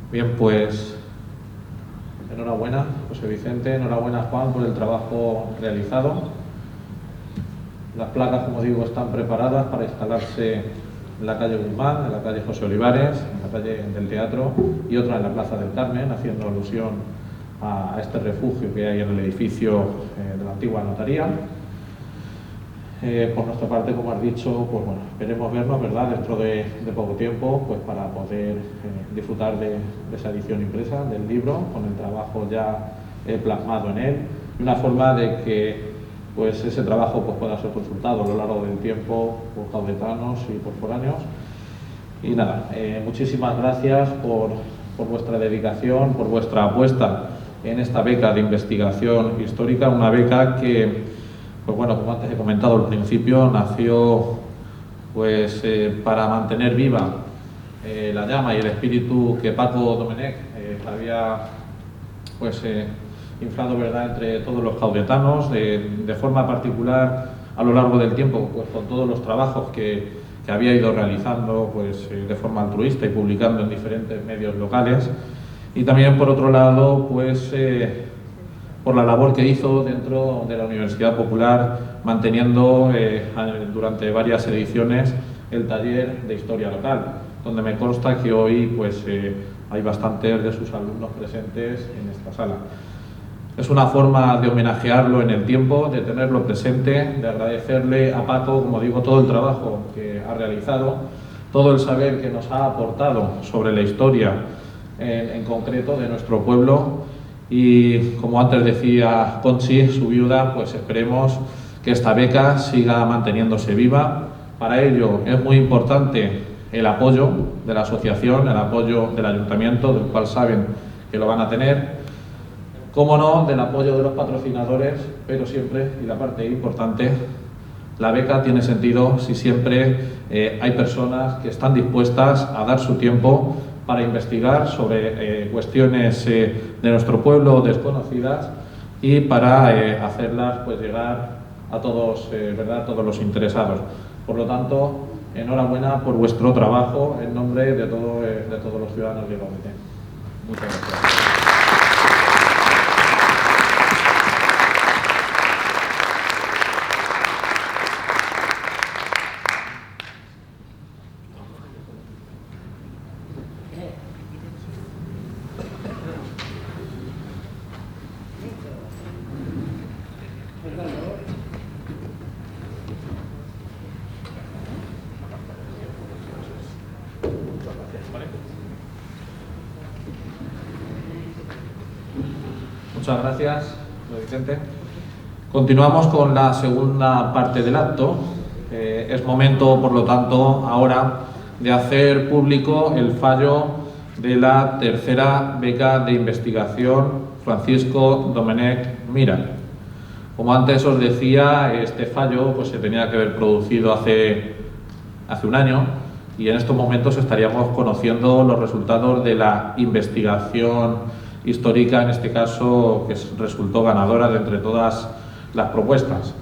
Bien, pues enhorabuena, José Vicente, enhorabuena, Juan, por el trabajo realizado. Las placas, como digo, están preparadas para instalarse en la calle Guzmán, en la calle José Olivares, en la calle del Teatro y otra en la Plaza del Carmen, haciendo alusión a este refugio que hay en el edificio de la antigua notaría. Por nuestra parte, como has dicho, pues bueno, esperemos vernos, ¿verdad?, dentro de poco tiempo, pues para poder disfrutar de esa edición impresa del libro, con el trabajo ya plasmado en él, de una forma de que pues ese trabajo pues pueda ser consultado a lo largo del tiempo por caudetanos y por foráneos. Y nada, muchísimas gracias por vuestra dedicación, por vuestra apuesta en esta beca de investigación histórica, una beca que, pues bueno, como antes he comentado al principio, nació pues para mantener viva la llama y el espíritu que Paco Domenech había pues inflado, ¿verdad?, entre todos los caudetanos, de forma particular a lo largo del tiempo, pues con todos los trabajos que había ido realizando pues de forma altruista y publicando en diferentes medios locales, y también por otro lado pues por la labor que hizo dentro de la Universidad Popular, manteniendo durante varias ediciones el taller de historia local, donde me consta que hoy pues hay bastantes de sus alumnos presentes en esta sala. Es una forma de homenajearlo en el tiempo, de tenerlo presente, de agradecerle a Paco, como digo, todo el trabajo que ha realizado, todo el saber que nos ha aportado sobre la historia en concreto de nuestro pueblo. Y como antes decía Conchi, su viuda, pues esperemos que esta beca siga manteniéndose viva. Para ello es muy importante el apoyo de la asociación, el apoyo del ayuntamiento, del cual saben que lo van a tener, cómo no, del apoyo de los patrocinadores, pero siempre, y la parte importante, la beca tiene sentido si siempre hay personas que están dispuestas a dar su tiempo para investigar sobre cuestiones de nuestro pueblo desconocidas y para hacerlas pues llegar a todos, ¿verdad?, todos los interesados. Por lo tanto, enhorabuena por vuestro trabajo en nombre de todos los ciudadanos de Caudete. Muchas gracias. Muchas gracias, Vicente. Continuamos con la segunda parte del acto. Es momento, por lo tanto, ahora de hacer público el fallo de la tercera beca de investigación Francisco Domenech Mira. Como antes os decía, este fallo pues, se tenía que haber producido hace un año y en estos momentos estaríamos conociendo los resultados de la investigación histórica, en este caso, que resultó ganadora de entre todas las propuestas.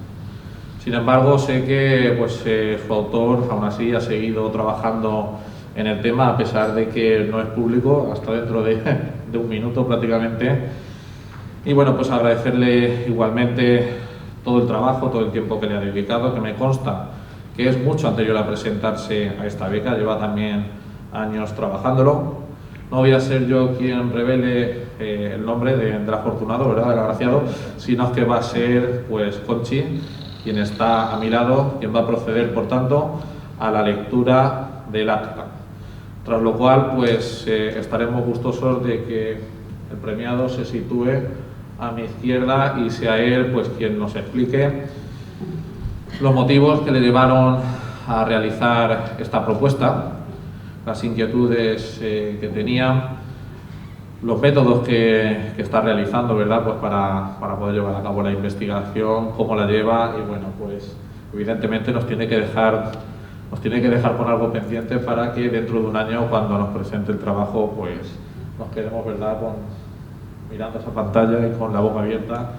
Sin embargo, sé que pues, su autor aún así ha seguido trabajando en el tema, a pesar de que no es público, hasta dentro de un minuto prácticamente. Y bueno, pues agradecerle igualmente todo el trabajo, todo el tiempo que le ha dedicado, que me consta que es mucho anterior a presentarse a esta beca, lleva también años trabajándolo. No voy a ser yo quien revele el nombre del afortunado, ¿verdad?, del agraciado, sino que va a ser pues Conchi, quien está a mi lado, quien va a proceder, por tanto, a la lectura del acta. Tras lo cual, pues estaremos gustosos de que el premiado se sitúe a mi izquierda y sea él pues quien nos explique los motivos que le llevaron a realizar esta propuesta, las inquietudes que tenía, los métodos que está realizando, ¿verdad?, pues para poder llevar a cabo la investigación, cómo la lleva y bueno, pues evidentemente nos tiene que dejar con algo pendiente para que dentro de un año, cuando nos presente el trabajo, pues nos quedemos, ¿verdad?, mirando esa pantalla y con la boca abierta,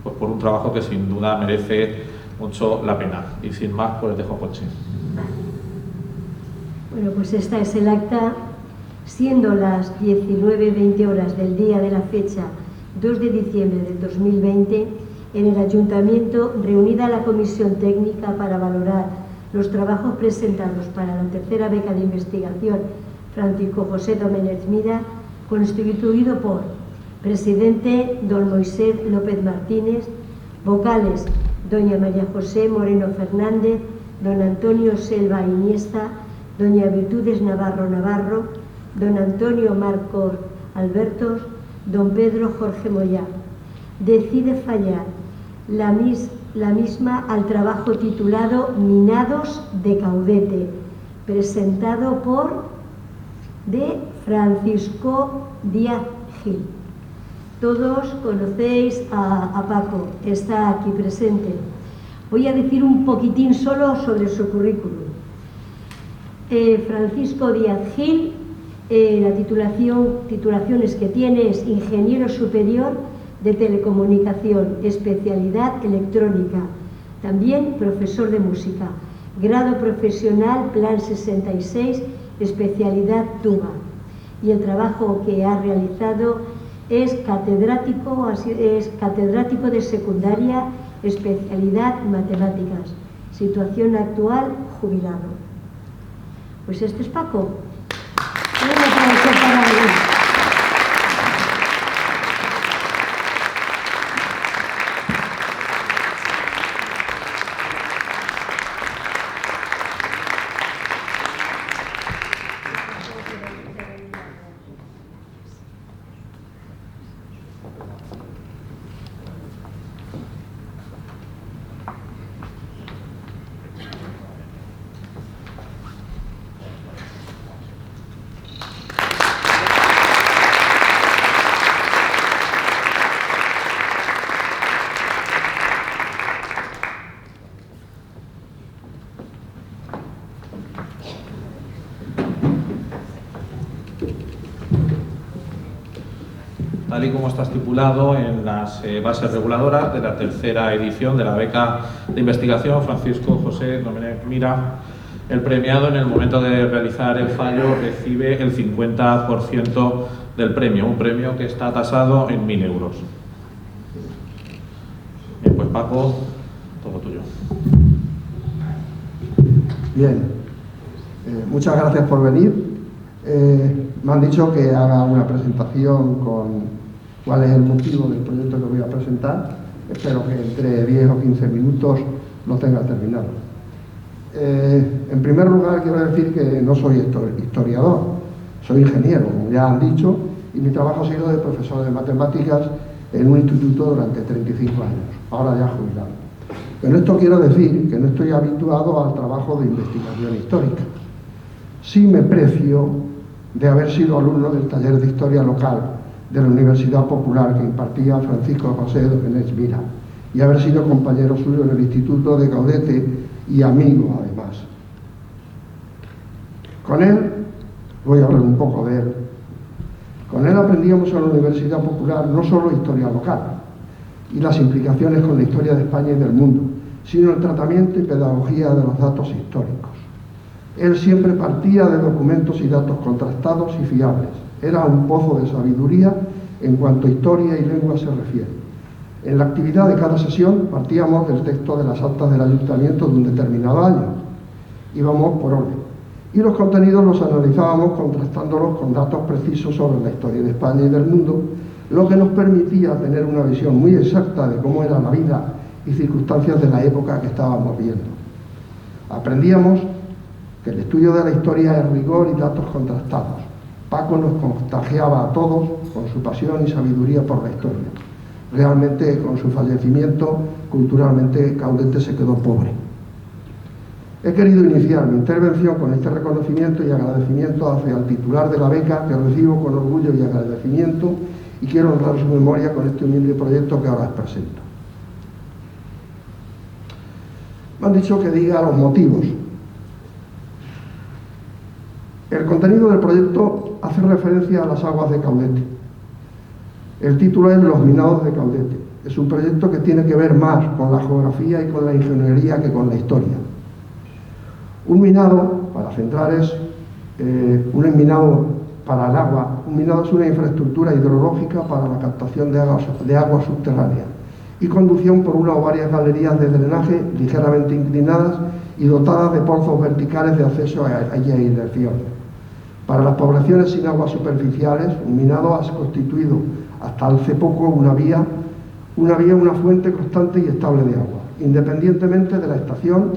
pues por un trabajo que sin duda merece mucho la pena. Y sin más, pues dejo Conchi. Bueno, pues esta es el acta, siendo las 19:20 horas del día de la fecha 2 de diciembre del 2020, en el Ayuntamiento, reunida la Comisión Técnica para valorar los trabajos presentados para la tercera beca de investigación Francisco José Domenech Mira, constituido por presidente don Moisés López Martínez, vocales doña María José Moreno Fernández, don Antonio Selva Iniesta, doña Virtudes Navarro Navarro, don Antonio Marcos Albertos, don Pedro Jorge Moyá. Decide fallar la misma al trabajo titulado Minados de Caudete, presentado por de Francisco Díaz Gil. Todos conocéis a Paco, está aquí presente. Voy a decir un poquitín solo sobre su currículum. Francisco Díaz Gil, la titulaciones que tiene es Ingeniero Superior de Telecomunicación, especialidad electrónica, también profesor de música, grado profesional Plan 66, especialidad tuba. Y el trabajo que ha realizado es catedrático de secundaria, especialidad matemáticas, situación actual, jubilado. Pues este es Paco. Un aplauso para él. y como está estipulado en las bases reguladoras de la tercera edición de la beca de investigación Francisco José Domènech Mira, el premiado en el momento de realizar el fallo recibe el 50% del premio, un premio que está tasado en 1.000 euros. Bien, pues Paco, todo tuyo. Bien, muchas gracias por venir. Me han dicho que haga una presentación con cuál es el motivo del proyecto que voy a presentar. Espero que entre 10 o 15 minutos lo tenga terminado. En primer lugar, quiero decir que no soy historiador, soy ingeniero, como ya han dicho, y mi trabajo ha sido de profesor de matemáticas en un instituto durante 35 años, ahora ya jubilado. Con esto quiero decir que no estoy habituado al trabajo de investigación histórica. Sí me precio de haber sido alumno del taller de historia local de la Universidad Popular que impartía Francisco José Domènech Mira y haber sido compañero suyo en el Instituto de Caudete y amigo además. Con él, voy a hablar un poco de él, con él aprendíamos en la Universidad Popular no solo historia local y las implicaciones con la historia de España y del mundo, sino el tratamiento y pedagogía de los datos históricos. Él siempre partía de documentos y datos contrastados y fiables. Era un pozo de sabiduría en cuanto a historia y lengua se refiere. En la actividad de cada sesión partíamos del texto de las actas del ayuntamiento de un determinado año. Íbamos por orden. Y los contenidos los analizábamos contrastándolos con datos precisos sobre la historia de España y del mundo, lo que nos permitía tener una visión muy exacta de cómo era la vida y circunstancias de la época que estábamos viendo. Aprendíamos que el estudio de la historia es rigor y datos contrastados. Paco nos contagiaba a todos con su pasión y sabiduría por la historia. Realmente, con su fallecimiento, culturalmente Caudete se quedó pobre. He querido iniciar mi intervención con este reconocimiento y agradecimiento hacia el titular de la beca, que recibo con orgullo y agradecimiento, y quiero honrar su memoria con este humilde proyecto que ahora os presento. Me han dicho que diga los motivos. El contenido del proyecto hace referencia a las aguas de Caudete. El título es Los minados de Caudete. Es un proyecto que tiene que ver más con la geografía y con la ingeniería que con la historia. Un minado, para centrar, es un minado para el agua. Un minado es una infraestructura hidrológica para la captación de agua subterránea y conducción por una o varias galerías de drenaje ligeramente inclinadas y dotadas de pozos verticales de acceso a aireación. Para las poblaciones sin aguas superficiales, un minado ha constituido hasta hace poco una fuente constante y estable de agua, independientemente de la estación,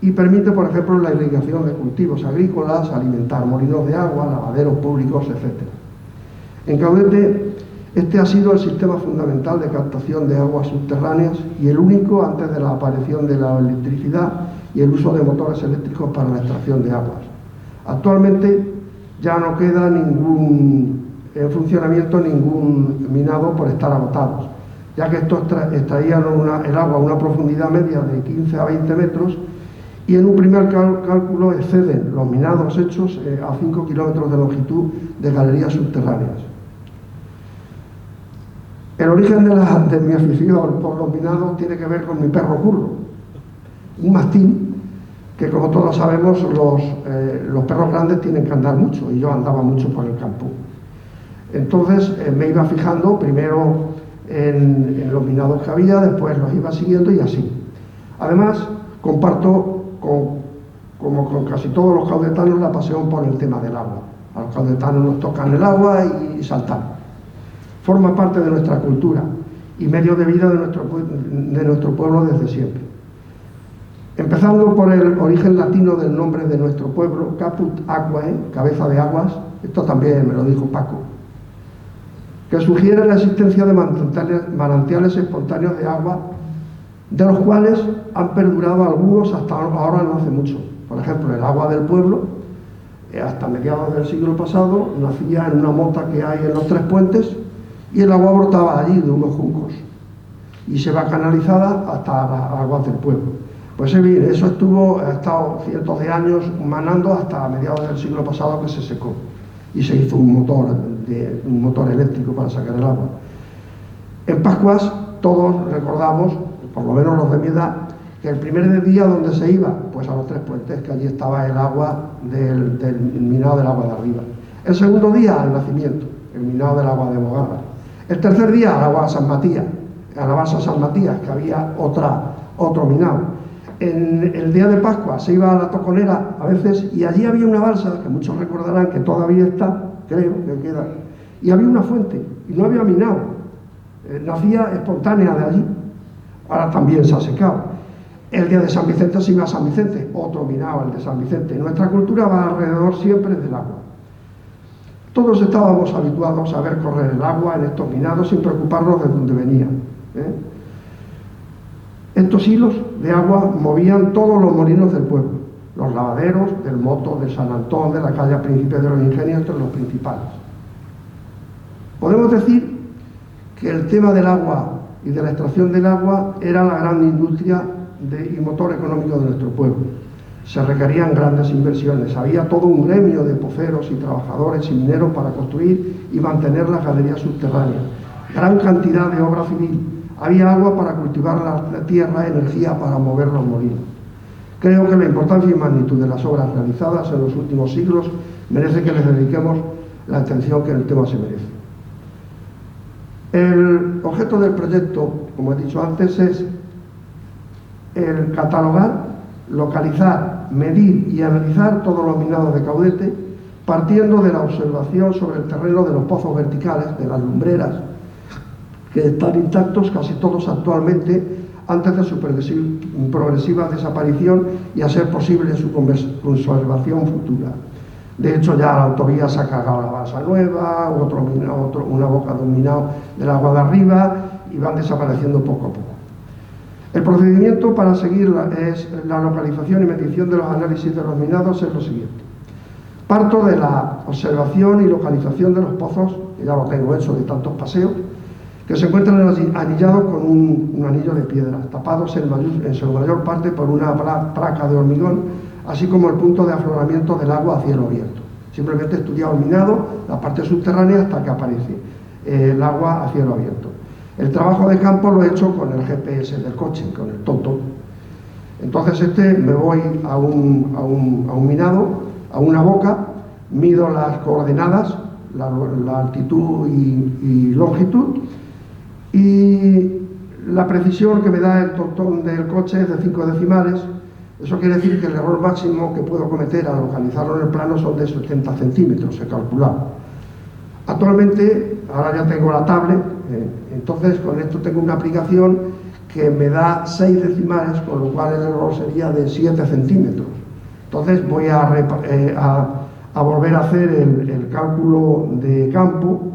y permite, por ejemplo, la irrigación de cultivos agrícolas, alimentar molinos de agua, lavaderos públicos, etc. En Caudete, este ha sido el sistema fundamental de captación de aguas subterráneas y el único antes de la aparición de la electricidad y el uso de motores eléctricos para la extracción de aguas. Actualmente ya no queda en funcionamiento ningún minado por estar agotados, ya que estos extraían el agua a una profundidad media de 15 a 20 metros y en un primer cálculo exceden los minados hechos a 5 kilómetros de longitud de galerías subterráneas. El origen de mi afición por los minados tiene que ver con mi perro Curro, un mastín que, como todos sabemos, los perros grandes tienen que andar mucho y yo andaba mucho por el campo. Entonces me iba fijando primero en los minados que había, después los iba siguiendo y así. Además, comparto como con casi todos los caudetanos la pasión por el tema del agua. A los caudetanos nos tocan el agua y saltamos. Forma parte de nuestra cultura y medio de vida de nuestro pueblo desde siempre. Empezando por el origen latino del nombre de nuestro pueblo, Caput Aquae, cabeza de aguas, esto también me lo dijo Paco, que sugiere la existencia de manantiales espontáneos de agua, de los cuales han perdurado algunos hasta ahora no hace mucho. Por ejemplo, el agua del pueblo, hasta mediados del siglo pasado, nacía en una mota que hay en los Tres Puentes y el agua brotaba allí de unos juncos y se va canalizada hasta las aguas del pueblo. Pues bien, eso ha estado cientos de años manando hasta mediados del siglo pasado que se secó y se hizo un motor de un motor eléctrico para sacar el agua. En Pascuas todos recordamos, por lo menos los de mi edad, que el primer día donde se iba, pues a los Tres Puentes, que allí estaba el agua del minado del agua de arriba. El segundo día al nacimiento, el minado del agua de Mogarra. El tercer día al agua de San Matías, a la balsa San Matías, que había otro minado. En el día de Pascua se iba a la Toconera a veces y allí había una balsa, que muchos recordarán que todavía está, creo que queda, y había una fuente y no había minado, nacía espontánea de allí, ahora también se ha secado. El día de San Vicente se iba a San Vicente, otro minado, el de San Vicente. Nuestra cultura va alrededor siempre del agua. Todos estábamos habituados a ver correr el agua en estos minados sin preocuparnos de dónde venía. Estos hilos de agua movían todos los molinos del pueblo, los lavaderos, del Moto, de San Antón, de la calle Príncipe de los Ingenios, entre los principales. Podemos decir que el tema del agua y de la extracción del agua era la gran industria y motor económico de nuestro pueblo. Se requerían grandes inversiones, había todo un gremio de poceros y trabajadores y mineros para construir y mantener las galerías subterráneas, gran cantidad de obra civil. Había agua para cultivar la tierra, energía para mover los molinos. Creo que la importancia y magnitud de las obras realizadas en los últimos siglos merece que les dediquemos la atención que el tema se merece. El objeto del proyecto, como he dicho antes, es el catalogar, localizar, medir y analizar todos los minados de Caudete, partiendo de la observación sobre el terreno de los pozos verticales, de las lumbreras, que están intactos casi todos actualmente antes de su progresiva desaparición y a ser posible su conservación futura. De hecho, ya la autovía se ha cargado la balsa nueva, una boca de un minado del agua de arriba y van desapareciendo poco a poco. El procedimiento para seguir la localización y medición de los análisis de los minados es lo siguiente. Parto de la observación y localización de los pozos, que ya lo tengo hecho de tantos paseos, que se encuentran anillados con un anillo de piedra, tapados en su mayor parte por una placa de hormigón, así como el punto de afloramiento del agua a cielo abierto. Simplemente he estudiado el minado, la parte subterránea, hasta que aparece el agua a cielo abierto. El trabajo de campo lo he hecho con el GPS del coche, con el TomTom. Entonces me voy a un minado, a una boca, mido las coordenadas, la altitud y longitud, y la precisión que me da el TomTom del coche es de 5 decimales. Eso quiere decir que el error máximo que puedo cometer al localizarlo en el plano son de 70 centímetros, he calculado. Actualmente, ahora ya tengo la tablet, entonces con esto tengo una aplicación que me da 6 decimales, con lo cual el error sería de 7 centímetros. Entonces voy a volver a hacer el cálculo de campo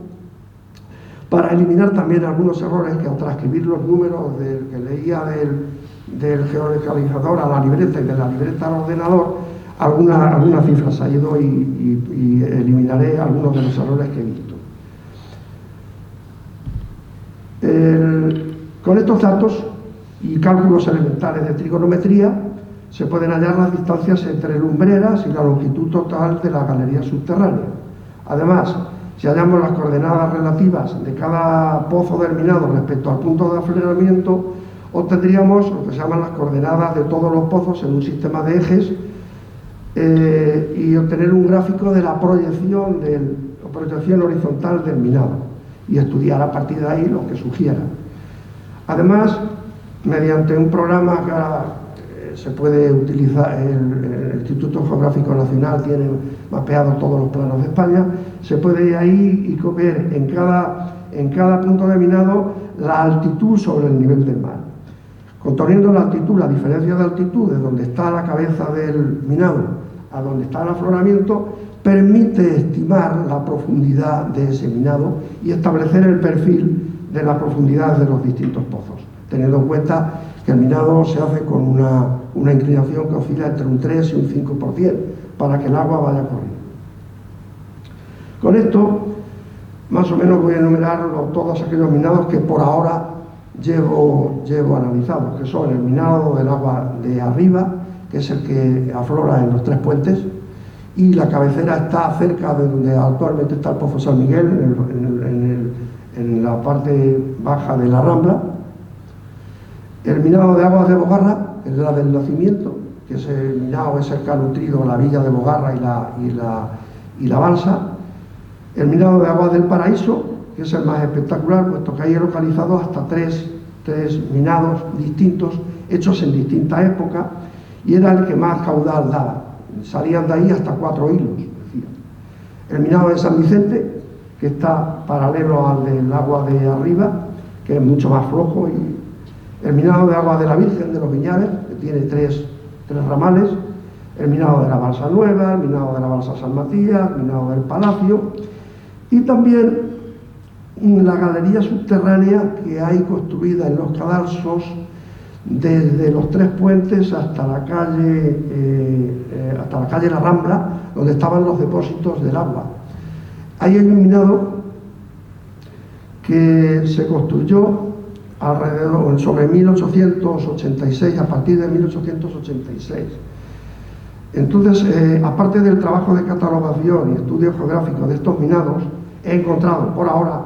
para eliminar también algunos errores que al transcribir los números que leía del geolocalizador a la libreta y de la libreta al ordenador, algunas cifras ha ido y eliminaré algunos de los errores que he visto. Con estos datos y cálculos elementales de trigonometría se pueden hallar las distancias entre lumbreras y la longitud total de la galería subterránea. Además, si hallamos las coordenadas relativas de cada pozo del minado respecto al punto de afloramiento, obtendríamos lo que se llaman las coordenadas de todos los pozos en un sistema de ejes y obtener un gráfico de la proyección horizontal del minado y estudiar a partir de ahí lo que sugiera. Además, mediante un programa que ahora se puede utilizar, el Instituto Geográfico Nacional tiene mapeado todos los planos de España, se puede ir ahí y ver en cada punto de minado la altitud sobre el nivel del mar. Conteniendo la altitud, la diferencia de altitud de donde está la cabeza del minado a donde está el afloramiento, permite estimar la profundidad de ese minado y establecer el perfil de la profundidad de los distintos pozos, teniendo en cuenta que el minado se hace con una inclinación que oscila entre un 3 y un 5% para que el agua vaya corriendo. Con esto, más o menos voy a enumerar todos aquellos minados que por ahora llevo analizados, que son el minado del agua de arriba, que es el que aflora en los Tres Puentes, y la cabecera está cerca de donde actualmente está el Pozo San Miguel, en la parte baja de la Rambla. El minado de aguas de Bogarra, que es la del nacimiento, que es el minado ese que ha nutrido la villa de Bogarra y la balsa. El minado de aguas del Paraíso, que es el más espectacular, puesto que hay localizados hasta tres minados distintos, hechos en distintas épocas, y era el que más caudal daba. Salían de ahí hasta 4 hilos. El minado de San Vicente, que está paralelo al del agua de arriba, que es mucho más flojo, y el minado de agua de la Virgen de los Viñales, que tiene tres ramales, el minado de la Balsa Nueva, el minado de la Balsa San Matías, el minado del Palacio, y también la galería subterránea que hay construida en los cadalsos desde los 3 puentes hasta la calle La Rambla, donde estaban los depósitos del agua. Ahí hay un minado que se construyó alrededor sobre 1886, a partir de 1886. Entonces, aparte del trabajo de catalogación y estudio geográfico de estos minados, he encontrado por ahora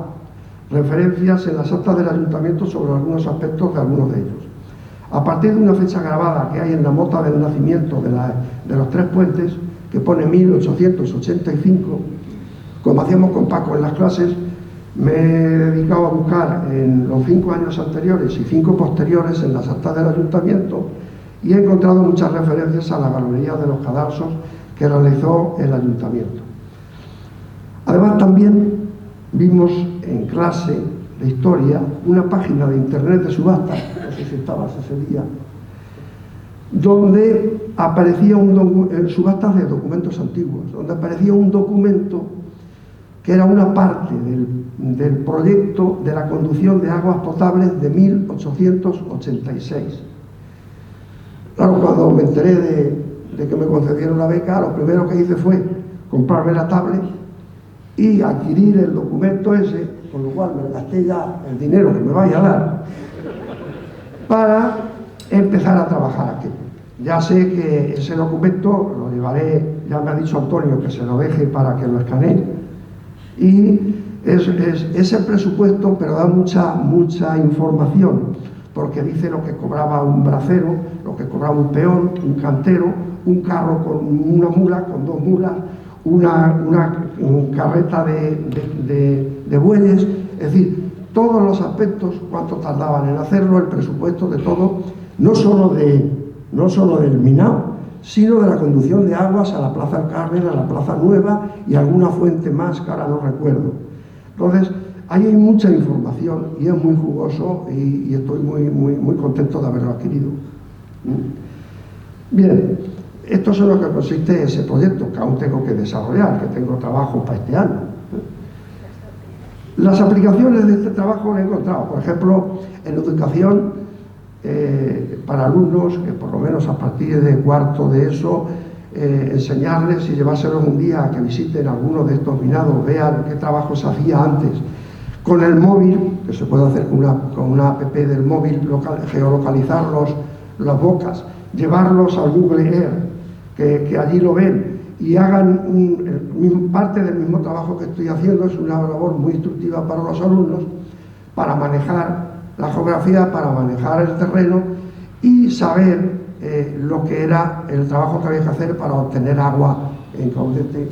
referencias en las actas del ayuntamiento sobre algunos aspectos de algunos de ellos. A partir de una fecha grabada que hay en la mota del nacimiento de los 3 puentes, que pone 1885, como hacíamos con Paco en las clases, me he dedicado a buscar en los 5 años anteriores y 5 posteriores en las actas del ayuntamiento, y he encontrado muchas referencias a la galería de los cadalsos que realizó el ayuntamiento. Además, también vimos en clase de historia una página de internet de subastas, no sé si estabas ese día, donde aparecía subastas de documentos antiguos, donde aparecía un documento que era una parte del proyecto de la conducción de aguas potables de 1886. Claro, cuando me enteré de que me concedieron la beca, lo primero que hice fue comprarme la tablet y adquirir el documento ese, con lo cual me gasté ya el dinero que me vaya a dar para empezar a trabajar aquí. Ya sé que ese documento lo llevaré, ya me ha dicho Antonio que se lo deje para que lo escanee, y es el presupuesto, pero da mucha información, porque dice lo que cobraba un bracero, lo que cobraba un peón, un cantero, un carro con una mula, con 2 mulas, una carreta de bueyes, es decir, todos los aspectos, cuánto tardaban en hacerlo, el presupuesto de todo, no solo del minado, sino de la conducción de aguas a la Plaza del Carmen, a la Plaza Nueva y alguna fuente más que ahora no recuerdo. Entonces, ahí hay mucha información y es muy jugoso, y estoy muy contento de haberlo adquirido. Bien, esto es en lo que consiste ese proyecto, que aún tengo que desarrollar, que tengo trabajo para este año. Las aplicaciones de este trabajo lo he encontrado, por ejemplo, en educación para alumnos, que por lo menos a partir de 4º de eso, enseñarles y llevárselos un día a que visiten algunos de estos minados, vean qué trabajo se hacía antes. Con el móvil, que se puede hacer con una app del móvil, geolocalizar las bocas, llevarlos al Google Earth, que allí lo ven y hagan parte del mismo trabajo que estoy haciendo. Es una labor muy instructiva para los alumnos, para manejar la geografía, para manejar el terreno y saber lo que era el trabajo que había que hacer para obtener agua en Caudete,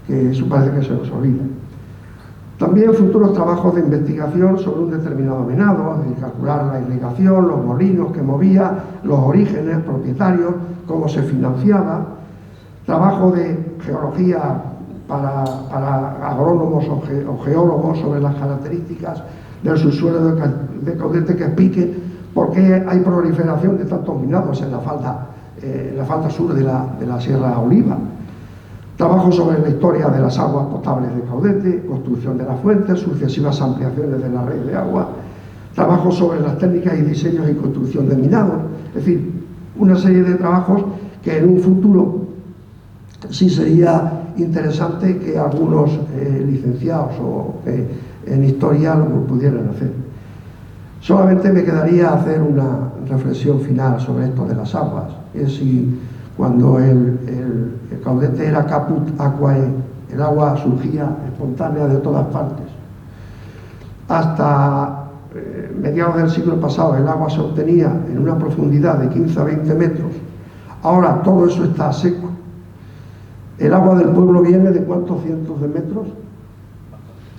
que eso parece que se nos olvida. También futuros trabajos de investigación sobre un determinado minado, es decir, calcular la irrigación, los molinos que movía, los orígenes, propietarios, cómo se financiaba. Trabajo de geología para agrónomos o geólogos sobre las características del subsuelo de Caudete, que explique por qué hay proliferación de tantos minados en la falda sur de la Sierra Oliva. Trabajo sobre la historia de las aguas potables de Caudete, construcción de las fuentes, sucesivas ampliaciones de la red de agua, trabajo sobre las técnicas y diseños y construcción de minados, es decir, una serie de trabajos que en un futuro sí sería interesante que algunos licenciados o en historia lo pudieran hacer. Solamente me quedaría hacer una reflexión final sobre esto de las aguas, es si cuando el caudete era caput aquae, el agua surgía espontánea de todas partes. Hasta mediados del siglo pasado el agua se obtenía en una profundidad de 15 a 20 metros. Ahora todo eso está seco. El agua del pueblo viene de ¿cuántos cientos de metros?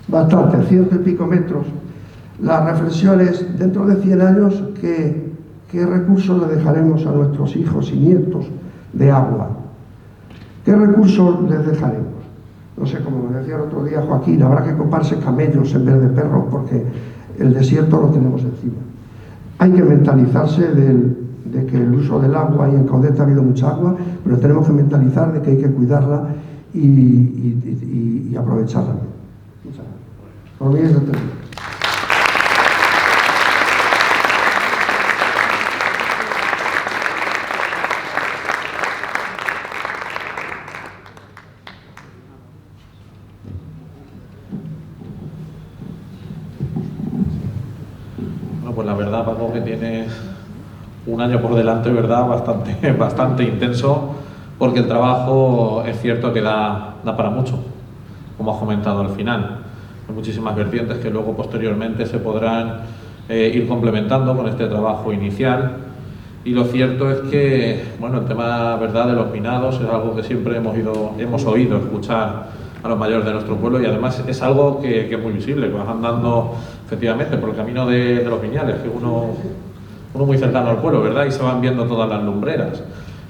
Bastante, 100 y pico metros. La reflexión es, dentro de 100 años, ¿qué recursos le dejaremos a nuestros hijos y nietos de agua? ¿Qué recursos les dejaremos? No sé, como me decía el otro día Joaquín, habrá que coparse camellos en vez de perros porque el desierto lo tenemos encima. Hay que mentalizarse de que el uso del agua, y en Caudete ha habido mucha agua, pero tenemos que mentalizar de que hay que cuidarla y aprovecharla. Muchas gracias. Por mí es todo. Pues la verdad, Paco, que tienes un año por delante, ¿verdad? Bastante intenso, porque el trabajo es cierto que da para mucho, como has comentado al final. Hay muchísimas vertientes que luego posteriormente se podrán ir complementando con este trabajo inicial. Y lo cierto es que, bueno, el tema, ¿verdad?, de los minados es algo que siempre hemos oído escuchar a los mayores de nuestro pueblo, y además es algo que es muy visible, que vas andando efectivamente por el camino de los viñales, que uno muy cercano al pueblo, ¿verdad? Y se van viendo todas las lumbreras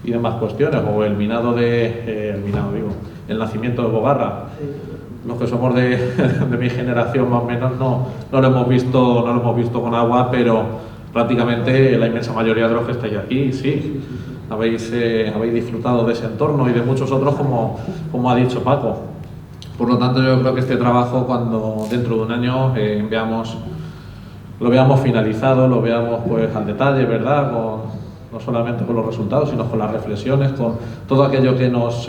y demás cuestiones, o el minado el nacimiento de Bogarra. Los que somos de mi generación más o menos no lo hemos visto con agua, pero prácticamente la inmensa mayoría de los que estáis aquí, sí. Habéis disfrutado de ese entorno y de muchos otros, como ha dicho Paco. Por lo tanto, yo creo que este trabajo, cuando dentro de un año lo veamos finalizado, lo veamos pues al detalle, ¿verdad? No solamente con los resultados, sino con las reflexiones, con todo aquello que nos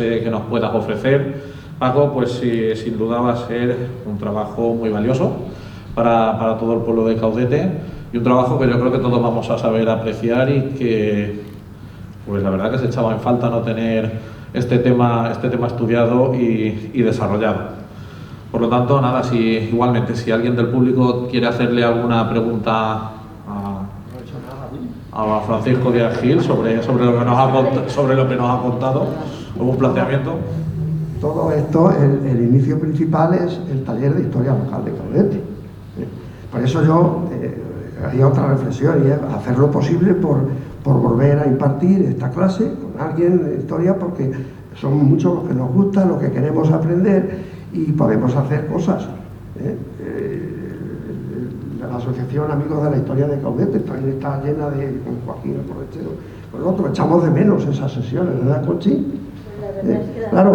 puedas ofrecer, Paco, pues sí, sin duda va a ser un trabajo muy valioso para todo el pueblo de Caudete, y un trabajo que yo creo que todos vamos a saber apreciar, y que pues la verdad que se echaba en falta no tener este tema estudiado y desarrollado. Por lo tanto, nada, si alguien del público quiere hacerle alguna pregunta a Francisco Díaz Gil sobre lo que nos ha contado, algún planteamiento. Todo esto, el inicio principal es el taller de historia local de Caudete. Por eso yo haría otra reflexión, y es hacer lo posible por volver a impartir esta clase con alguien de historia, porque somos muchos los que nos gusta, los que queremos aprender, y podemos hacer cosas. La Asociación Amigos de la Historia de Caudete también está llena de, con Joaquín el Correchero, con el otro, echamos de menos esas sesiones, ¿verdad, Conchi? Claro,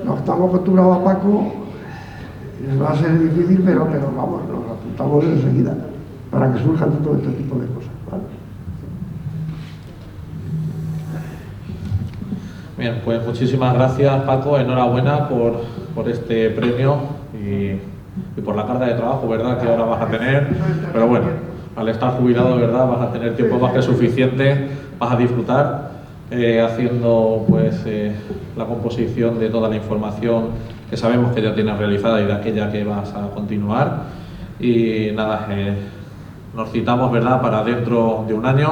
nos estamos acostumbrados a Paco, va a ser difícil, pero vamos, nos apuntamos enseguida para que surjan todo este tipo de cosas, ¿vale? Bien, pues muchísimas gracias, Paco, enhorabuena por este premio y por la carga de trabajo, ¿verdad?, que ahora vas a tener, pero bueno, al estar jubilado, ¿verdad?, vas a tener tiempo más que suficiente, vas a disfrutar haciendo pues la composición de toda la información que sabemos que ya tienes realizada y de aquella que vas a continuar, y nada, nos citamos, ¿verdad?, para dentro de un año,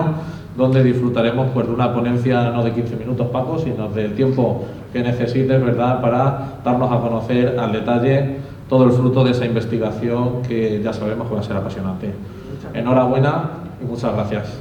donde disfrutaremos pues de una ponencia no de 15 minutos, Paco, sino del tiempo que necesites, ¿verdad?, para darnos a conocer al detalle todo el fruto de esa investigación que ya sabemos que va a ser apasionante. Enhorabuena y muchas gracias.